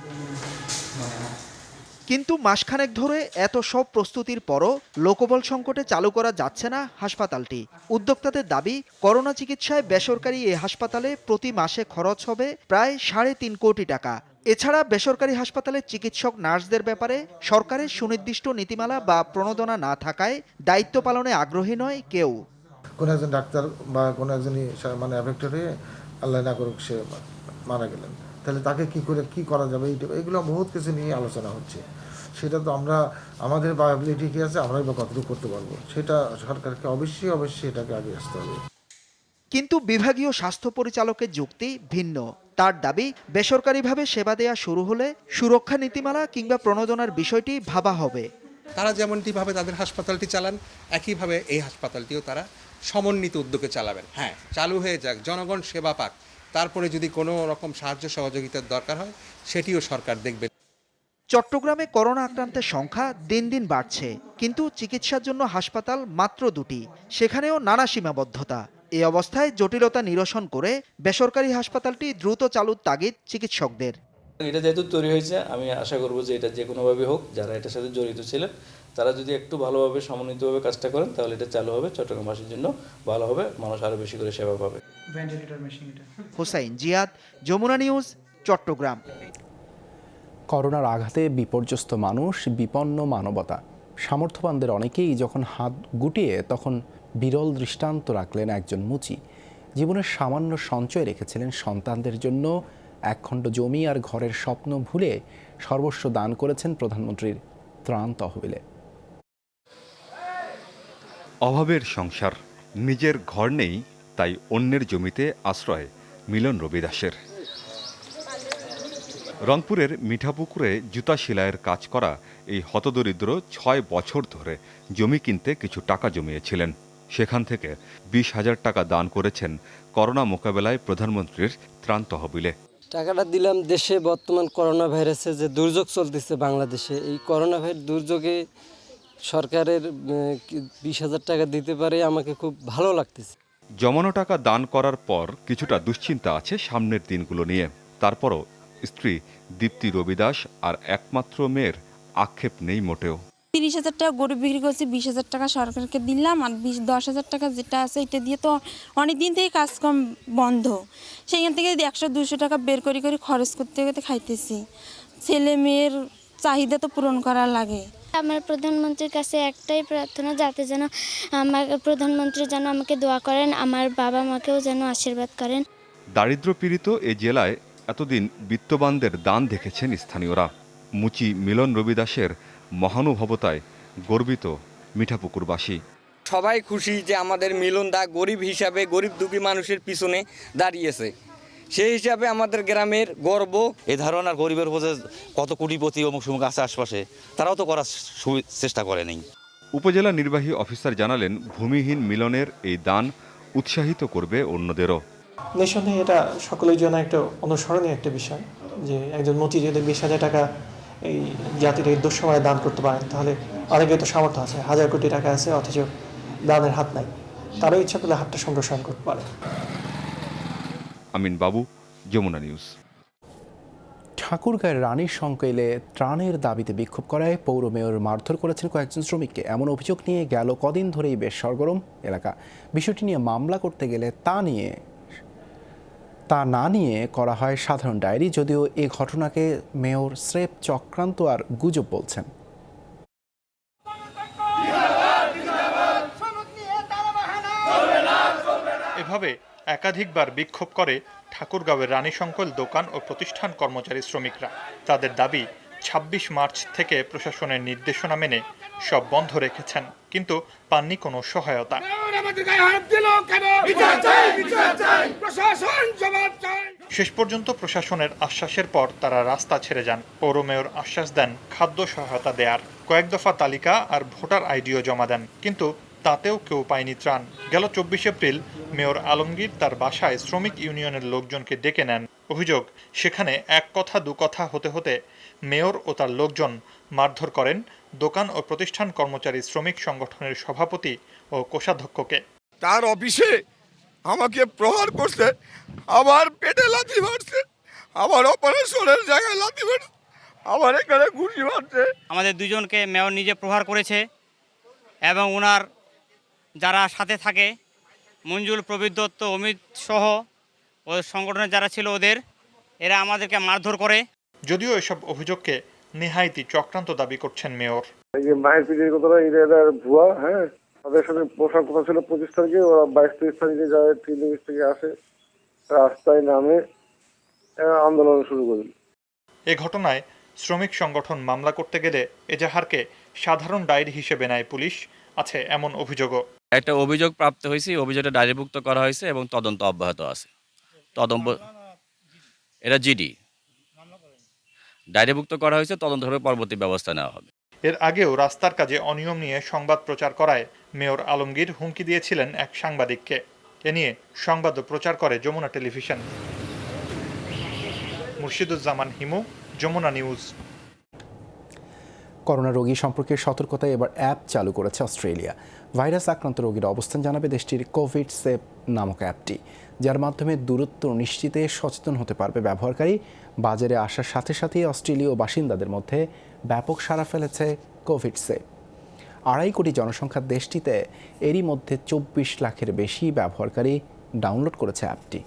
কিন্তু মাসখানেক ধরে এত সব প্রস্তুতির পরও লোকবল সংকটে চালু করা যাচ্ছে না হাসপাতালটি। উদ্যোক্তাদের দাবি, করোনা চিকিৎসায় বেসরকারি এই হাসপাতালে প্রতি মাসে খরচ হবে প্রায় 3.5 কোটি টাকা। এছাড়া বেসরকারি হাসপাতালে চিকিৎসক নার্সদের ব্যাপারে সরকারের সুনির্দিষ্ট নীতিমালা বা প্রণোদনা না থাকায় দায়িত্ব পালনে আগ্রহী নয় কেউ। কোনো একজন ডাক্তার বা কোনো একজনই মানে অ্যাফেক্টেড হয়ে আল্লাহ না করুক সে মারা গেলেন, তাহলে তাকে কি করা যাবে, এগুলো বহুত কিছু নিয়ে আলোচনা হচ্ছে। সেটা তো আমরা আমাদের ভায়াবিলিটি কি আছে, আমরাই বা কতটুকু করতে পারবো, সেটা সরকারকে অবশ্যই এটাকে আগে আসতে হবে। কিন্তু বিভাগীয় স্বাস্থ্য পরিচালকের যুক্তি ভিন্ন। তার দাবি, বেসরকারিভাবে সেবা দেয়া শুরু হলে সুরক্ষা নীতিমালা কিংবা প্রণোদনার বিষয়টি ভাবা হবে। তারা যেমনটিভাবে তাদের হাসপাতালটি চালান, একইভাবে এই হাসপাতালটিও তারা সমন্বিত উদ্যোগে চালাবেন। হ্যাঁ, চালু হয়ে যাক, জনগণ সেবা পাক, তারপরে যদি কোনো রকম সাহায্য সহযোগিতার দরকার হয় সেটিও সরকার দেখবে। চট্টগ্রামে করোনা আক্রান্তের সংখ্যা দিন দিন বাড়ছে, কিন্তু চিকিৎসার জন্য হাসপাতাল মাত্র 2টি, সেখানেও নানা সীমাবদ্ধতা। এই অবস্থায় জটিলতা নিরসন করে বেসরকারি হাসপাতালটি দ্রুত চালুর তাগিদ চিকিৎসকদের। এটা যেহেতু তৈরি হয়েছে, আমি আশা করব যে এটা যে কোনোভাবে হোক, যারা এটার সাথে জড়িত ছিলেন তারা যদি একটু ভালোভাবে সমন্বিতভাবে কাজটা করেন তাহলে এটা চালু হবে, চট্টগ্রামবাসীর জন্য ভালো হবে, মানুষ আরও বেশি করে সেবা পাবে। হোসাইন জিয়াদ, যমুনা নিউজ, চট্টগ্রাম। করোনার আঘাতে বিপর্যস্ত মানুষ, বিপন্ন মানবতা। সামর্থ্যবানদের অনেকেই যখন হাত গুটিয়ে তখন বিরল দৃষ্টান্ত রাখলেন একজন মুচি। জীবনের সামান্য সঞ্চয় রেখেছিলেন সন্তানদের জন্য। 1 খণ্ড জমি আর ঘরের স্বপ্ন ভুলে সর্বস্ব দান করেছেন প্রধানমন্ত্রীর ত্রাণ তহবিলে। অভাবের সংসার, নিজের ঘর নেই, তাই অন্যের জমিতে আশ্রয় মিলন রবিদাসের। রংপুরের মিঠাপুকুরে জুতা সেলাইয়ের কাজ করা এই হতদরিদ্র 6 বছর ধরে জমি কিনতে কিছু টাকা জমিয়েছিলেন। সেখান থেকে 20,000 টাকা দান করেছেন করোনা মোকাবেলায় প্রধানমন্ত্রীর ত্রাণ তহবিলে। টাকাটা দিলাম দেশে বর্তমান করোনা ভাইরাসের যে দুর্যোগ চলতেছে বাংলাদেশে, এই করোনা ভাইরাস দুর্যোগে সরকারের 20,000 টাকা দিতে পারে আমাকে খুব ভালো লাগতেছে। জমানো টাকা দান করার পর কিছুটা দুশ্চিন্তা আছে সামনের দিনগুলো নিয়ে। তারপরও স্ত্রী দীপ্তি রবিদাস আর একমাত্র মেয়ের আক্ষেপ নেই মোটেও। 30,000 টাকা গরু বিক্রি করছি, 20,000 টাকা সরকারকে দিলাম, আর 10,000 টাকা যেটা আছে এটা দিয়ে তো অনেক দিন থেকে কাজকর্ম বন্ধ। সেইখান থেকে 100-200 টাকা বের করে খরচ করতে করতে খাইতেছি। ছেলে মেয়ের চাহিদা তো পূরণ করা লাগে। আমার প্রধানমন্ত্রীর কাছে একটাই প্রার্থনা, যাতে যেন আমার প্রধানমন্ত্রী যেন আমাকে দোয়া করেন, আমার বাবা মাকেও যেন আশীর্বাদ করেন। দারিদ্র্যপীড়িত এ জেলায় এতদিন বিত্তবানদের দান দেখেছেন স্থানীয়রা। মুচি মিলন রবিদাসের মহানুভবতায় গর্বিত মিঠাপুকুরবাসী। সবাই খুশি যে আমাদের মিলন দা গরিব হিসাবে গরিব দুঃখী মানুষের পিছনে দাঁড়িয়েছে, সেই হিসাবে আমাদের গ্রামের গর্ব। এই ধারণার গরিবের বোঝে কত কোটিপতি অমুক সমুক আছে আশপাশে, তারাও তো করার চেষ্টা করে নেই। উপজেলা নির্বাহী অফিসার জানালেন, ভূমিহীন মিলনের এই দান উৎসাহিত করবে অন্যদেরও। নিঃসন্দেহে এটা সকলের জন্য একটা অনুসরণীয় একটা বিষয় যে একজন মন্ত্রী যদি 20,000 টাকা এই জাতির এই দুঃসময়ে দান করতে পারেন, তাহলে অনেকের তো সামর্থ্য আছে, 1,000 কোটি টাকা আছে অথচ দানের হাত নাই, তারও ইচ্ছা করলে হাতটা সম্প্রসারণ করতে পারে। আমিন বাবু, যমুনা নিউজ। ঠাকুরগাঁয়ের রানীর সংকেলে ত্রাণের দাবিতে বিক্ষোভ করায় পৌর মেয়র মারধর করেছেন কয়েকজন শ্রমিককে। এমন অভিযোগ নিয়ে গেল কদিন ধরেই বেশ সরগরম এলাকা। বিষয়টি নিয়ে মামলা করতে গেলে তা না নিয়ে করা হয় সাধারণ ডায়েরি। যদিও এ ঘটনাকে মেয়র স্রেফ চক্রান্ত আর গুজব বলছেন। এভাবে একাধিকবার বিক্ষোভ করে ঠাকুরগাঁওয়ের রানীশঙ্কল দোকান ও প্রতিষ্ঠান কর্মচারী শ্রমিকরা। তাদের দাবি 26 মার্চ থেকে প্রশাসনের নির্দেশনা মেনে সব বন্ধ রেখেছেন, কিন্তু পাননি কোনো সহায়তা। শেষ পর্যন্ত প্রশাসনের আশ্বাসের পর তারা রাস্তা ছেড়ে যান। পৌর মেয়র আশ্বাস দেন খাদ্য সহায়তা দেয়ার, কয়েক দফা তালিকা আর ভোটার আইডিও জমা দেন, কিন্তু তাতেও কেউ পায়নি ত্রাণ। গেল 24 এপ্রিল মেয়র আলমগীর তার বাসায় শ্রমিক ইউনিয়নের লোকজনকে ডেকে নেন। অভিযোগ, সেখানে এক কথা দু কথা হতে হতে মেয়র ও তার লোকজন মারধর করেন দোকান ও প্রতিষ্ঠান কর্মচারী শ্রমিক সংগঠনের সভাপতি ও কোষাধ্যক্ষকে। তার অফিসে আমাকে প্রহার করছে, আবার পেটে লাথি মারছে, আবার অপারেশনের জায়গায় লাথি মারছে, আবার এখানে ঘুষি মারছে। আমাদের দুজনকে মেয়র নিজে প্রহার করেছে এবং ওনার যারা সাথে থাকে মঞ্জুল, প্রবীর দত্ত, অমিত সহ ও সংগঠনের যারা ছিল এরা আমাদেরকে মারধর করে। যদিও এসব অভিযোগকে নেহাইতি চক্রান্ত দাবি করছেন মেয়র। এই যে মায়ের পিঠের কথাটা এটা ভুয়া, হ্যাঁ, তাদের সাথে পোশাক কথা ছিল 25 তারিখে, ওরা 22-23 তারিখে যায়, 23 থেকে আসে, রাস্তায় নামে আন্দোলন শুরু করল। এ ঘটনায় শ্রমিক সংগঠন মামলা করতে গেলে এজাহারকে সাধারণ ডায়েরি হিসেবে নেয় পুলিশ। আছে এমন অভিযোগও। একটা অভিযোগ প্রাপ্ত হয়েছে, অভিযোগটা ডায়েরিভুক্ত করা হয়েছে এবং তদন্ত অব্যাহত আছে। এটা জিডি ডায়েরিভুক্ত করা হয়েছে, তদন্ত হবে, পরবর্তী ব্যবস্থা নেওয়া হবে। এর আগেও রাস্তার কাজে অনিয়ম নিয়ে সংবাদ প্রচার করায় মেয়র আলমগীর হুমকি দিয়েছিলেন এক সাংবাদিককে। এ নিয়ে সংবাদও প্রচার করে Jamuna television. Murshiduzzaman Himu, Jamuna news. Corona রোগী সম্পর্কে সতর্কতায় এবার অ্যাপ চালু করেছে অস্ট্রেলিয়া। ভাইরাস আক্রান্ত রোগীর অবস্থান জানাবে দেশটির কোভিড সেফ নামক অ্যাপটি, যার মাধ্যমে দূরত্ব নিশ্চিতে সচেতন হতে পারবে ব্যবহারকারী। বাজারে আসার সাথে সাথেই অস্ট্রেলীয় বাসিন্দাদের মধ্যে ব্যাপক সাড়া ফেলেছে কোভিড সেফ। 2.5 কোটি জনসংখ্যার দেশটিতে এরই মধ্যে 24 লাখের বেশি ব্যবহারকারী ডাউনলোড করেছে অ্যাপটি।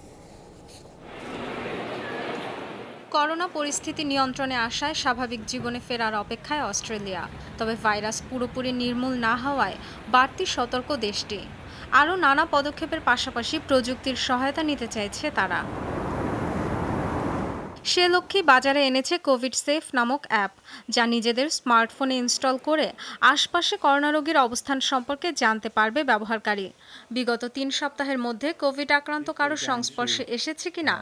করোনা পরিস্থিতি নিয়ন্ত্রণে আসায় স্বাভাবিক জীবনে ফেরার অপেক্ষায় অস্ট্রেলিয়া। তবে ভাইরাস পুরোপুরি নির্মূল না হওয়ায় বাড়তি সতর্ক দেশটি। আরও নানা পদক্ষেপের পাশাপাশি প্রযুক্তির সহায়তা নিতে চাইছে তারা। সে লক্ষ্যে বাজারে এনেছে কোভিড সেফ নামক অ্যাপ, যা নিজেদের স্মার্টফোনে ইনস্টল করে আশপাশে করোনা রোগীর অবস্থান সম্পর্কে জানতে পারবে ব্যবহারকারী। বিগত 3 সপ্তাহের মধ্যে কোভিড আক্রান্ত কারো সংস্পর্শে এসেছে কিনা,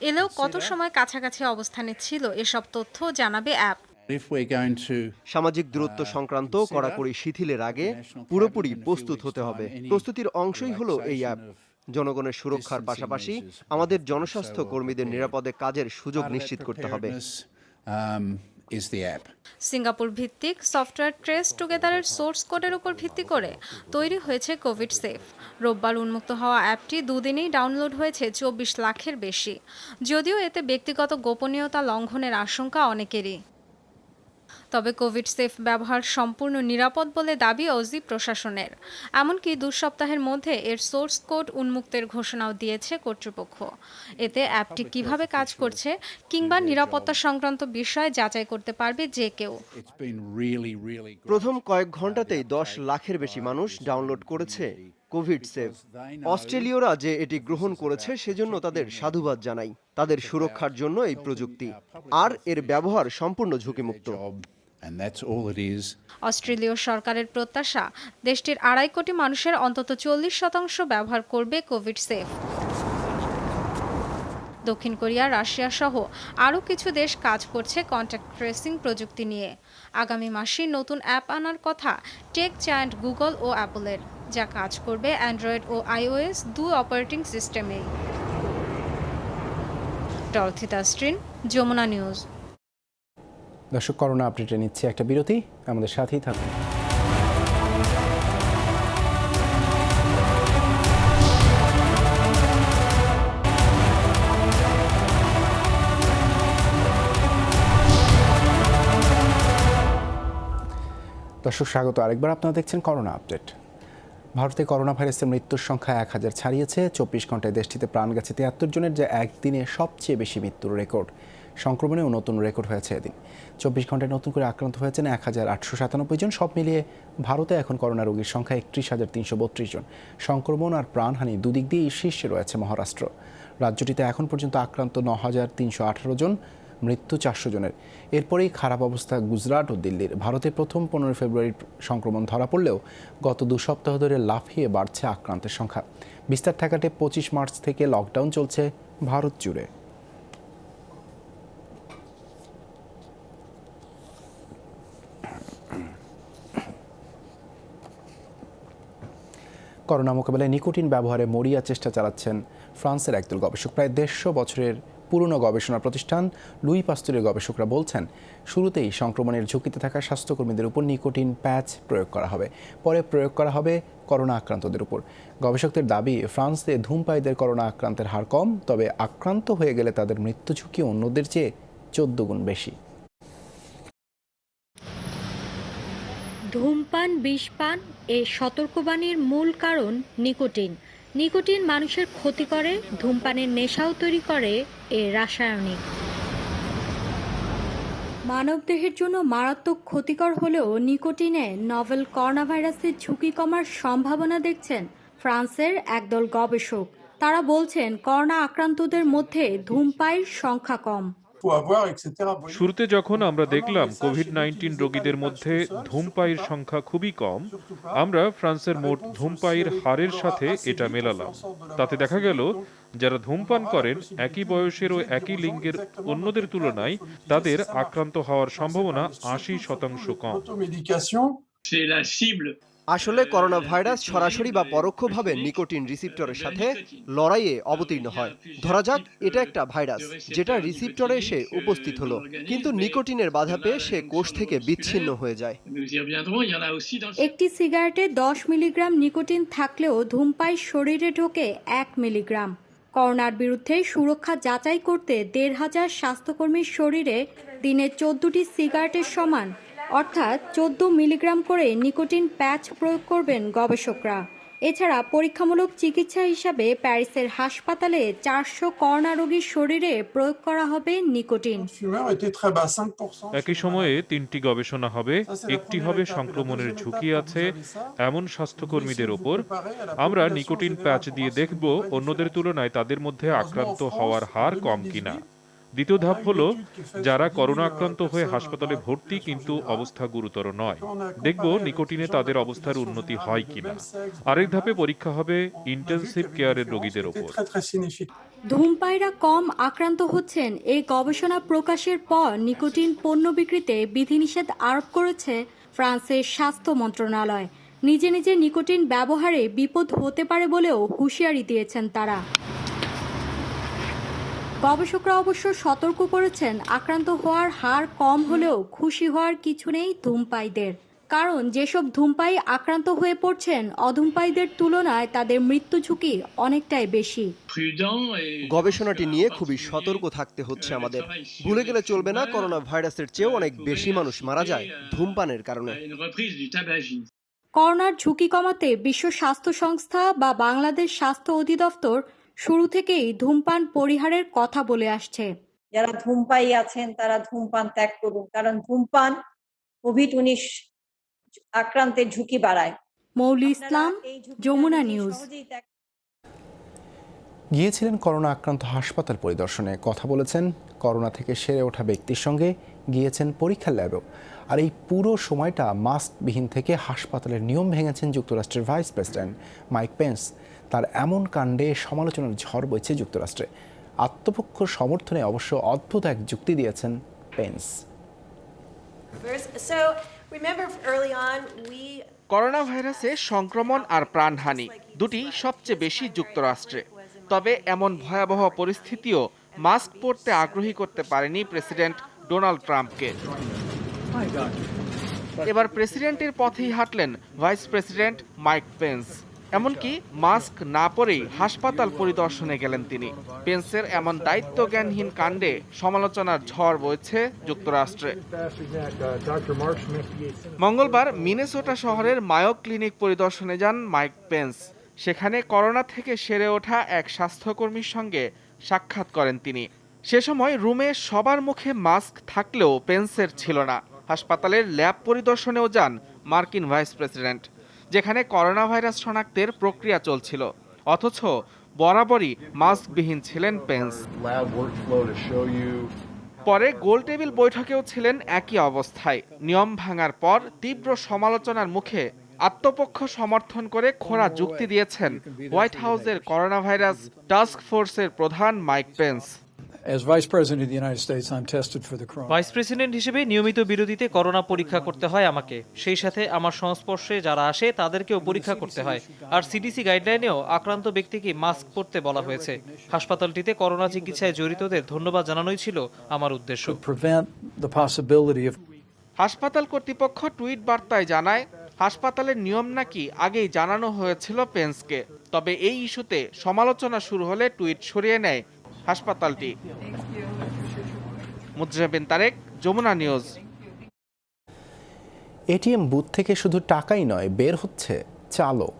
এলেও কত সময় কাছাকাছি অবস্থানে ছিল, এসব তথ্য জানাবে অ্যাপ। সামাজিক দূরত্ব সংক্রান্ত কড়াকড়ি শিথিলের আগে পুরোপুরি প্রস্তুত হতে হবে। প্রস্তুতির অংশই হলো এই অ্যাপ। জনগণের সুরক্ষার পাশাপাশি আমাদের জনস্বাস্থ্য কর্মীদের নিরাপদে কাজের সুযোগ নিশ্চিত করতে হবে। সিঙ্গাপুর ভিত্তিক সফটওয়্যার ট্রেস টুগেদারের সোর্স কোডের উপর ভিত্তি করে তৈরি হয়েছে কোভিড সেফ। রোববার উন্মুক্ত হওয়া অ্যাপটি 2 দিনেই ডাউনলোড হয়েছে 24 লাখের বেশি। যদিও এতে ব্যক্তিগত গোপনীয়তা লঙ্ঘনের আশঙ্কা অনেকেরই। তবে কোভিড সেফ ব্যবহার সম্পূর্ণ নিরাপদ বলে দাবি অজি প্রশাসনের। এমনকি 2 সপ্তাহের মধ্যে এর সোর্স কোড উন্মুক্তের ঘোষণাও দিয়েছে কর্তৃপক্ষ। এতে অ্যাপটি কিভাবে কাজ করছে কিংবা নিরাপত্তা সংক্রান্ত বিষয় যাচাই করতে পারবে যে কেউ। প্রথম কয়েক ঘন্টাতেই 10 লাখের বেশি মানুষ ডাউনলোড করেছে কোভিড সেফ। অস্ট্রেলীয়রা যে এটি গ্রহণ করেছে সেজন্য তাদের সাধুবাদ জানাই। তাদের সুরক্ষার জন্য এই প্রযুক্তি, আর এর ব্যবহার সম্পূর্ণ ঝুঁকিমুক্ত। অস্ট্রেলীয় সরকারের প্রত্যাশা, দেশটির 2.5 কোটি মানুষের অন্তত 40% ব্যবহার করবে কোভিড সেফ। দক্ষিণ কোরিয়া, রাশিয়া সহ আরও কিছু দেশ কাজ করছে কন্ট্যাক্ট ট্রেসিং প্রযুক্তি নিয়ে। আগামী মাসে নতুন অ্যাপ আনার কথা টেক জায়ান্ট গুগল ও অ্যাপলের, যা কাজ করবে অ্যান্ড্রয়েড ও iOS 2 অপারেটিং সিস্টেমেই। Dorothy Tasrin, Jamuna news. দর্শক, করোনা আপডেটে নিচ্ছে একটা বিরতি, আমাদের সাথেই থাকুন। দর্শক স্বাগত আরেকবার, আপনারা দেখছেন করোনা আপডেট। ভারতে করোনা ভাইরাসের মৃত্যুর সংখ্যা 1000 ছাড়িয়েছে। 24 ঘন্টায় দেশটিতে প্রাণ গেছে 73 জনের, যা একদিনে সবচেয়ে বেশি মৃত্যুর রেকর্ড। সংক্রমণেও নতুন রেকর্ড হয়েছে এদিন। 24 ঘন্টায় নতুন করে আক্রান্ত হয়েছেন 1897 জন। সব মিলিয়ে ভারতে এখন করোনা রোগীর সংখ্যা 31,332 জন। সংক্রমণ আর প্রাণহানি দুদিক দিয়েই শীর্ষে রয়েছে মহারাষ্ট্র। রাজ্যটিতে এখন পর্যন্ত আক্রান্ত 9318 জন, মৃত্যু 400 জনের। এরপরেই খারাপ অবস্থা গুজরাট ও দিল্লির। ভারতে প্রথম 15 ফেব্রুয়ারি সংক্রমণ ধরা পড়লেও গত 2 সপ্তাহ ধরে লাফিয়ে বাড়ছে আক্রান্তের সংখ্যা। বিস্তার ঠেকাতে 25 মার্চ থেকে লকডাউন চলছে ভারত জুড়ে। করোনা মোকাবেলায় নিকোটিন ব্যবহারে মরিয়া চেষ্টা চালাচ্ছেন ফ্রান্সের একদল গবেষক। প্রায় 150 বছরের পুরনো গবেষণা প্রতিষ্ঠান লুই পাস্তুরের গবেষকরা বলছেন, শুরুতেই সংক্রমণের ঝুঁকিতে থাকা স্বাস্থ্যকর্মীদের উপর নিকোটিন প্যাচ প্রয়োগ করা হবে, পরে প্রয়োগ করা হবে করোনা আক্রান্তদের উপর। গবেষকদের দাবি, ফ্রান্সে ধূমপায়ীদের করোনা আক্রান্তের হার কম, তবে আক্রান্ত হয়ে গেলে তাদের মৃত্যু ঝুঁকি অন্যদের চেয়ে 14 গুণ বেশি। ধূমপান বিষপান এই সতর্কবাণীর মূল কারণ নিকোটিন। নিকোটিন মানুষের ক্ষতি করে, ধূমপানের নেশাও তৈরি করে এ রাসায়নিক। মানবদেহের জন্য মারাত্মক ক্ষতিকর হলেও নিকোটিনে নভেল করোনা ভাইরাসের ঝুঁকি কমার সম্ভাবনা দেখছেন ফ্রান্সের একদল গবেষক। তারা বলছেন, করোনা আক্রান্তদের মধ্যে ধূমপায়ীর সংখ্যা কম। শুরুতে যখন আমরা দেখলাম কোভিড-19 রোগীদের মধ্যে ধূমপায়ীর সংখ্যা খুবই কম, আমরা ফ্রান্সের মোট ধূমপায়ীর হারের সাথে এটা মেলালাম। তাতে দেখা গেল, যারা ধূমপান করেন একই বয়সের ও একই লিঙ্গের অন্যদের তুলনায় তাদের আক্রান্ত হওয়ার সম্ভাবনা 80% কম। আসলে করোনা ভাইরাস সরাসরি বা পরোক্ষভাবে নিকোটিন রিসিপ্টরের সাথে লড়াইয়ে অবতীর্ণ হয়। ধরা যাক এটা একটা ভাইরাস যেটা রিসিপ্টরে এসে উপস্থিত হলো, কিন্তু নিকোটিনের বাধা পেয়ে সে কোষ থেকে বিচ্ছিন্ন হয়ে যায়। একটি সিগারেটে 10 মিলিগ্রাম নিকোটিন থাকলেও ধূমপায়ীর শরীরে ঢোকে 1 মিলিগ্রাম। করোনার বিরুদ্ধে সুরক্ষা যাচাই করতে 1500 স্বাস্থ্যকর্মীর শরীরে দিনে 14টি সিগারেটের সমান অর্থাৎ 14 মিলিগ্রাম করে নিকোটিন প্যাচ প্রয়োগ করবেন গবেষকরা। এছাড়া পরীক্ষামূলক চিকিৎসা হিসাবে প্যারিসের হাসপাতালে 400 করোনা রোগীর শরীরে প্রয়োগ করা হবে নিকোটিন। একই সময়ে 3টি গবেষণা হবে। একটি হবে সংক্রমণের ঝুঁকি আছে এমন স্বাস্থ্যকর্মীদের ওপর। আমরা নিকোটিন প্যাচ দিয়ে দেখব অন্যদের তুলনায় তাদের মধ্যে আক্রান্ত হওয়ার হার কম কিনা। দ্বিতীয় ধাপ হলো যারা করোনা আক্রান্ত হয়ে হাসপাতালে ভর্তি কিন্তু অবস্থা গুরুতর নয়, দেখব নিকোটিনে তাদের অবস্থার উন্নতি হয় কিনা। আরেক ধাপে পরীক্ষা হবে ইন্টেনসিভ কেয়ারের রোগীদের উপর। ধূমপায়ীরা কম আক্রান্ত হচ্ছেন এই গবেষণা প্রকাশের পর নিকোটিন পণ্য বিক্রিতে বিধিনিষেধ আরোপ করেছে ফ্রান্সের স্বাস্থ্য মন্ত্রণালয়। নিজে নিজে নিকোটিন ব্যবহারে বিপদ হতে পারে বলেও হুঁশিয়ারি দিয়েছেন তারা। গবেষকরা অবশ্য সতর্ক করেছেন, আক্রান্ত হওয়ার হার কম হলেও খুশি হওয়ার কিছু নেই ধূমপায়ীদের। কারণ যেসব ধূমপায়ী আক্রান্ত হয়ে পড়ছেন অধূমপায়ীদের তুলনায় তাদের মৃত্যু ঝুঁকি অনেকটাই বেশি। গবেষণাটি নিয়ে খুবই সতর্ক থাকতে হচ্ছে আমাদের। ভুলে গেলে চলবে না, করোনা ভাইরাসের চেয়েও অনেক বেশি মানুষ মারা যায় ধূমপানের কারণে। করোনার ঝুঁকি কমাতে বিশ্ব স্বাস্থ্য সংস্থা বা বাংলাদেশ স্বাস্থ্য অধিদপ্তর শুরু থেকেই ধূমপান পরিহারের কথা বলে আসছে। যারা ধূমপায়ী আছেন তারা ধূমপান ত্যাগ করুন, কারণ ধূমপান কোভিড-19 আক্রান্তের ঝুঁকি বাড়ায়। মৌলি ইসলাম, যমুনা নিউজ। গিয়েছিলেন করোনা আক্রান্ত হাসপাতাল পরিদর্শনে, কথা বলেছেন করোনা থেকে সেরে ওঠা ব্যক্তির সঙ্গে, গিয়েছেন পরীক্ষার ল্যাবেও। আর এই পুরো সময়টা মাস্কবিহীন থেকে হাসপাতালের নিয়ম ভেঙেছেন যুক্তরাষ্ট্রের ভাইস প্রেসিডেন্ট মাইক পেন্স। তার এমন কাণ্ডে সমালোচনার ঝড় বইছে যুক্তরাষ্ট্রে। আত্মপক্ষ সমর্থনে অবশ্য অদ্ভুত এক যুক্তি দিয়েছেন পেন্স। করোনা ভাইরাসে সংক্রমণ আর প্রাণহানি দুটি সবচেয়ে বেশি যুক্তরাষ্ট্রে। তবে এমন ভয়াবহ পরিস্থিতিও মাস্ক পরতে আগ্রহী করতে পারেনি প্রেসিডেন্ট ডোনাল্ড ট্রাম্পকে। এবার প্রেসিডেন্টের পথেই হাঁটলেন ভাইস প্রেসিডেন্ট মাইক পেন্স। এমনকি মাস্ক না পরেই হাসপাতাল পরিদর্শনে গেলেন তিনি। পেন্সের এমন দায়িত্বজ্ঞানহীন কাণ্ডে সমালোচনার ঝড় বইছে যুক্তরাষ্ট্রে। মঙ্গলবার মিনেসোটা শহরের মায়ো ক্লিনিক পরিদর্শনে যান মাইক পেন্স। সেখানে করোনা থেকে সেরে ওঠা এক স্বাস্থ্যকর্মীর সঙ্গে সাক্ষাৎ করেন তিনি। সে সময় রুমে সবার মুখে মাস্ক থাকলেও পেন্সের ছিল না। হাসপাতালের ল্যাব পরিদর্শনেও যান মার্কিন ভাইস প্রেসিডেন্ট, যেখানে করোনা ভাইরাস শনাক্তের প্রক্রিয়া চলছিল, অথচ বরাবরই মাস্কবিহীন ছিলেন পেন্স। পরে গোল টেবিল বৈঠকেও ছিলেন একই অবস্থায়। নিয়ম ভাঙার পর তীব্র সমালোচনার মুখে আত্মপক্ষ সমর্থন করে খোঁড়া যুক্তি দিয়েছেন হোয়াইট হাউসের করোনা ভাইরাস টাস্ক ফোর্সের প্রধান মাইক পেন্স। ভাইস প্রেসিডেন্ট হিসেবে নিয়মিত বিরতিতে করোনা পরীক্ষা করতে হয় আমাকে। সেই সাথে আমার সংস্পর্শে যারা আসে তাদেরকেও পরীক্ষা করতে হয়। আর সিডিসি গাইডলাইনেও আক্রান্ত ব্যক্তিকে মাস্ক পরতে বলা হয়েছে। হাসপাতালটিতে করোনা চিকিৎসায় জড়িতদের ধন্যবাদ জানানোই ছিল আমার উদ্দেশ্য। হাসপাতাল কর্তৃপক্ষ টুইট বার্তায় জানায়, হাসপাতালের নিয়ম নাকি আগেই জানানো হয়েছিল পেন্সকে। তবে এই ইস্যুতে সমালোচনা শুরু হলে টুইট সরিয়ে নেয় হাসপাতালটি। Mujrabin Tarek, Jamuna news. ATM booth থেকে শুধু টাকাই নয়, বের হচ্ছে চালও।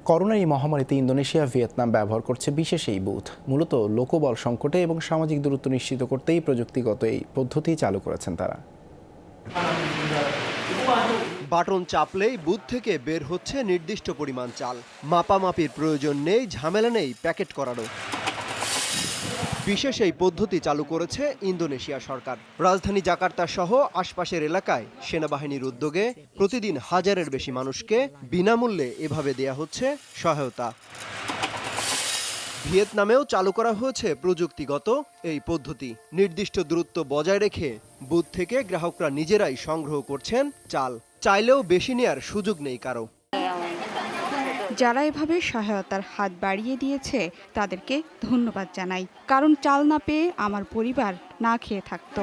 করোনার এই মহামারীতে ইন্দোনেশিয়া, ভিয়েতনাম ব্যবহার করছে বিশেষ এই বুথ। মূলত লোকবল সংকটে এবং সামাজিক দূরত্ব নিশ্চিত করতেই প্রযুক্তিগত এই পদ্ধতি চালু করেছেন তারা। বাটন চাপলেই বুথ থেকে বের হচ্ছে নির্দিষ্ট পরিমাণ চাল। মাপামাপির প্রয়োজন নেই, ঝামেলা নেই প্যাকেট করারও। বিশেষ এই পদ্ধতি চালু করেছে ইন্দোনেশিয়া সরকার। রাজধানী জাকার্তা সহ আশপাশের এলাকায় সেনাবাহিনীর উদ্যোগে প্রতিদিন হাজারের বেশি মানুষকে বিনামূল্যে এভাবে দেয়া হচ্ছে সহায়তা। ভিয়েতনামেও চালু করা হয়েছে প্রযুক্তিগত এই পদ্ধতি। নির্দিষ্ট দূরত্ব বজায় রেখে বুথ থেকে গ্রাহকরা নিজেরাই সংগ্রহ করছেন চাল। চাইলেও বেশি নেয়ার সুযোগ নেই কারো। যারা এভাবে সহায়তার হাত বাড়িয়ে দিয়েছে তাদেরকে ধন্যবাদ জানাই, কারণ চাল না পেয়ে আমার পরিবার না খেয়ে থাকতো।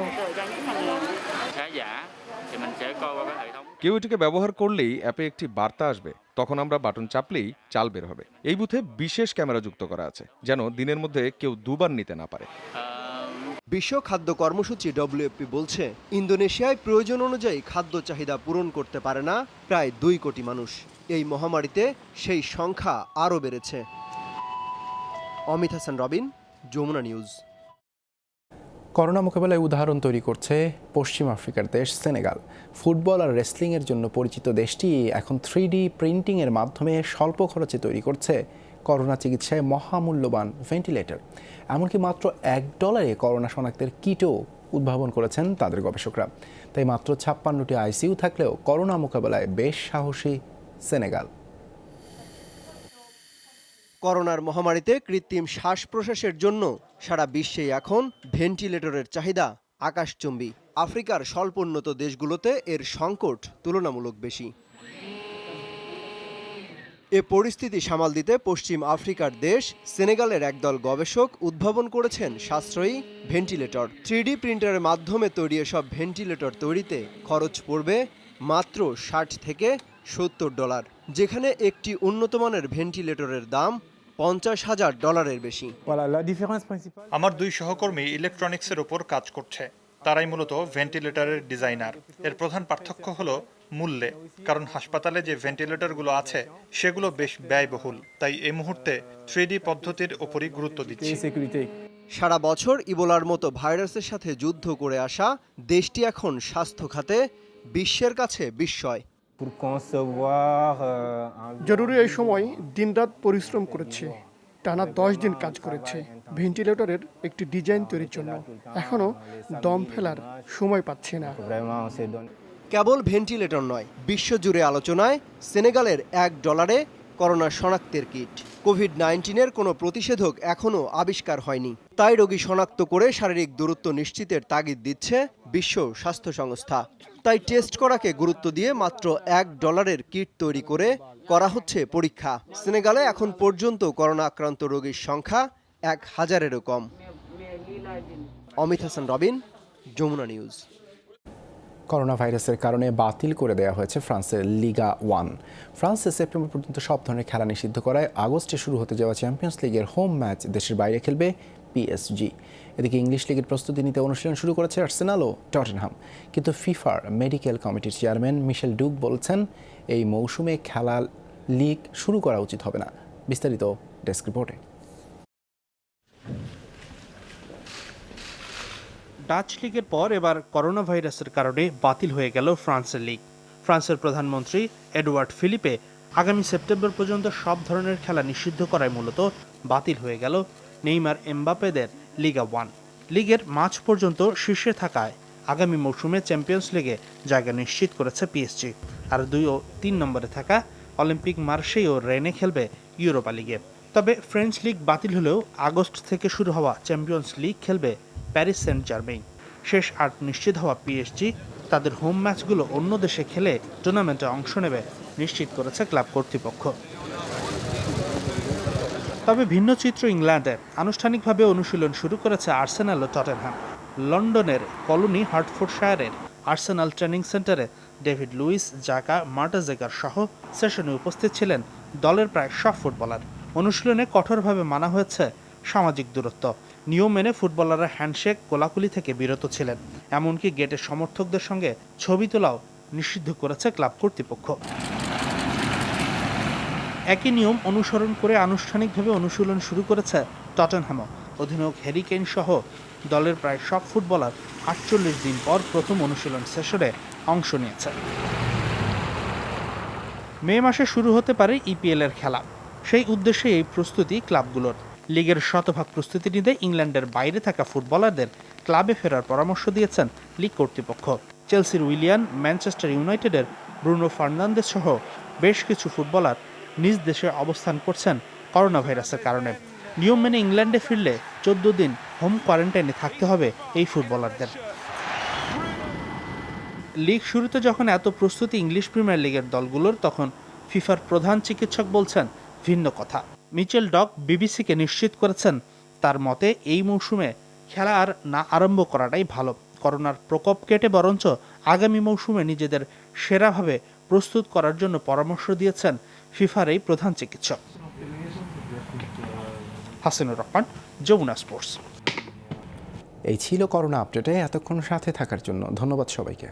কেউ এটিকে ব্যবহার করলেই অ্যাপে একটি বার্তা আসবে, তখন আমরা বাটন চাপলেই চাল বের হবে। এই বুথে বিশেষ ক্যামেরা যুক্ত করা আছে, যেন দিনের মধ্যে কেউ দুবার নিতে না পারে। বিশ্ব খাদ্য কর্মসূচি WFP বলছে, ইন্দোনেশিয়ায় প্রয়োজন অনুযায়ী খাদ্য চাহিদা পূরণ করতে পারে না প্রায় 2 কোটি মানুষ। এই মহামারীতে সেই সংখ্যা আরও বেড়েছে। অমিত হাসান রবিন, যমুনা নিউজ। করোনা মোকাবেলায় উদাহরণ তৈরি করছে পশ্চিম আফ্রিকার দেশ সেনেগাল। ফুটবল আর রেসলিংয়ের জন্য পরিচিত দেশটি এখন 3D প্রিন্টিংয়ের মাধ্যমে স্বল্প খরচে তৈরি করছে করোনা চিকিৎসায় মহামূল্যবান ভেন্টিলেটর। এমনকি মাত্র $1 করোনা শনাক্তের কিটও উদ্ভাবন করেছেন তাদের গবেষকরা। তাই মাত্র 56টি ICU থাকলেও করোনা মোকাবেলায় বেশ সাহসী সেনেগাল। করোনার মহামারীতে কৃত্রিম শ্বাস প্রশ্বাসের জন্য সারা বিশ্বেই এখন ভেন্টিলেটরের চাহিদা আকাশচুম্বী। আফ্রিকার স্বল্পোন্নত দেশগুলোতে এর সংকট তুলনামূলক বেশি। এ পরিস্থিতি সামাল দিতে পশ্চিম আফ্রিকার দেশ সেনেগালের একদল গবেষক উদ্ভাবন করেছেন সাশ্রয়ী ভেন্টিলেটর। 3D প্রিন্টারের মাধ্যমে তৈরি এসব ভেন্টিলেটর তৈরিতে খরচ পড়বে মাত্র $60 থেকে $70, যেখানে একটি উন্নতমানের ভেন্টিলেটরের দাম $50,000 বেশি। আমার 2 সহকর্মী ইলেকট্রনিক্সের উপর কাজ করছে। তারাই মূলত ভেন্টিলেটরের ডিজাইনার। এর প্রধান পার্থক্য হলো মূল্যে, কারণ হাসপাতালে যে ভেন্টিলেটরগুলো আছে সেগুলো বেশ ব্যয়বহুল। তাই এই মুহূর্তে 3D পদ্ধতির উপরই গুরুত্ব দিচ্ছি। সারা বছর ইবোলার মতো ভাইরাসের সাথে যুদ্ধ করে আসা দেশটি এখন স্বাস্থ্য খাতে বিশ্বের কাছে বিস্ময়। জরুরি এই সময় দিনরাত পরিশ্রম করেছে, টানা 10 দিন কাজ করেছে ভেন্টিলেটরের একটি ডিজাইন তৈরির জন্য। এখনো দম ফেলার সময় পাচ্ছি না। কেবল ভেন্টিলেটর নয়, বিশ্বজুড়ে আলোচনায় সেনেগালের $1 করোনা শনাক্তের কিট। কোভিড-19-এর কোনো প্রতিষেধক এখনও আবিষ্কার হয়নি, তাই রোগী শনাক্ত করে শারীরিক দূরত্ব নিশ্চিতের তাগিদ দিচ্ছে বিশ্ব স্বাস্থ্য সংস্থা। তাই টেস্ট করাকে গুরুত্ব দিয়ে মাত্র $1 কিট তৈরি করে করা হচ্ছে পরীক্ষা। সেনেগালে এখন পর্যন্ত করোনা আক্রান্ত রোগীর সংখ্যা 1000-এরও কম। অমিত হাসান রবিন, যমুনা নিউজ। করোনা ভাইরাসের কারণে বাতিল করে দেওয়া হয়েছে ফ্রান্সের লিগা 1। ফ্রান্সে সেপ্টেম্বর পর্যন্ত সব ধরনের খেলা নিষিদ্ধ করায় আগস্টে শুরু হতে যাওয়া চ্যাম্পিয়ন্স লিগের হোম ম্যাচ দেশের বাইরে খেলবে পিএসজি। এদিকে ইংলিশ লিগের প্রস্তুতি নিতে অনুশীলন শুরু করেছে আর্সেনাল ও টটেনহাম। কিন্তু ফিফার মেডিকেল কমিটির চেয়ারম্যান মিশেল ডুক বলছেন এই মৌসুমে খেলা লিগ শুরু করা উচিত হবে না। বিস্তারিত ডেস্ক রিপোর্টে। ডাচ লিগের পর এবার করোনা ভাইরাসের কারণে বাতিল হয়ে গেল ফ্রান্সের লিগ। ফ্রান্সের প্রধানমন্ত্রী এডওয়ার্ড ফিলিপে আগামী সেপ্টেম্বর পর্যন্ত সব ধরনের খেলা নিষিদ্ধ করায় মূলত বাতিল হয়ে গেল নেইমার এমবাপেদের লিগা 1। লিগের মাঝ পর্যন্ত শীর্ষে থাকায় আগামী মৌসুমে চ্যাম্পিয়ন্স লিগে জায়গা নিশ্চিত করেছে পিএসজি। আর 2 ও 3 নম্বরে থাকা অলিম্পিক মার্শেই ও রেনে খেলবে ইউরোপা লিগে। তবে ফ্রেঞ্চ লিগ বাতিল হলেও আগস্ট থেকে শুরু হওয়া চ্যাম্পিয়ন্স লিগ খেলবে প্যারিস সেন্ট জার্মেইন। শেষ 8 নিশ্চিত হওয়া পিএসজি তাদের হোম ম্যাচগুলো অন্য দেশে খেলে টুর্নামেন্টে অংশ নেবে নিশ্চিত করেছে ক্লাব কর্তৃপক্ষ। তবে ভিন্ন চিত্র ইংল্যান্ডে। আনুষ্ঠানিকভাবে অনুশীলন শুরু করেছে আর্সেনাল ও টটেনহাম। লন্ডনের কলোনি হার্টফোর্ডশায়ারের আর্সেনাল ট্রেনিং সেন্টারে ডেভিড লুইস, জাকা, মার্টেজেগার সহ সেশনে উপস্থিত ছিলেন দলের প্রায় সব ফুটবলার। অনুশীলনে কঠোরভাবে মানা হয়েছে সামাজিক দূরত্ব। নিয়ম মেনে ফুটবলাররা হ্যান্ডশেক, কোলাকুলি থেকে বিরত ছিলেন। এমনকি গেটের সমর্থকদের সঙ্গে ছবি তোলাও নিষিদ্ধ করেছে ক্লাব কর্তৃপক্ষ। একই নিয়ম অনুসরণ করে আনুষ্ঠানিকভাবে অনুশীলন শুরু করেছে টটেনহামও। অধিনায়ক হ্যারি কেইন সহ দলের প্রায় সব ফুটবলার 48 দিন পর প্রথম অনুশীলন সেশনে অংশ নিয়েছে। মে মাসে শুরু হতে পারে ইপিএল এর খেলা। সেই উদ্দেশ্যে এই প্রস্তুতি ক্লাবগুলোর। লিগের শতভাগ প্রস্তুতি নিতে ইংল্যান্ডের বাইরে থাকা ফুটবলারদের ক্লাবে ফেরার পরামর্শ দিয়েছেন লিগ কর্তৃপক্ষ। চেলসির উইলিয়ান, ম্যানচেস্টার ইউনাইটেডের ব্রুনো ফার্নান্দেজ সহ বেশ কিছু ফুটবলার নিজ দেশে অবস্থান করছেন করোনা ভাইরাসের কারণে। নিয়ম মেনে ইংল্যান্ডে ফিরলে 14 দিন হোম কোয়ারেন্টাইনে থাকতে হবে এই ফুটবলারদের। লিগ শুরুতে যখন এত প্রস্তুতি ইংলিশ প্রিমিয়ার লিগের দলগুলোর, তখন ফিফার প্রধান চিকিৎসক বলছেন ভিন্ন কথা। মিচেল ডক বিবিসিকে নিশ্চিত করেছেন তার মতে এই মৌসুমে খেলা আর না আরম্ভ করাটাই ভালো। করোনার প্রকোপ কেটে বরঞ্চ আগামী মৌসুমে নিজেদের সেরাভাবে প্রস্তুত করার জন্য পরামর্শ দিয়েছেন ফিফার এই প্রধান চিকিৎসক। হাসিনুর রহমান, যমুনা স্পোর্টস। এই ছিল করোনা আপডেটে। এতক্ষণ সাথে থাকার জন্য ধন্যবাদ সবাইকে।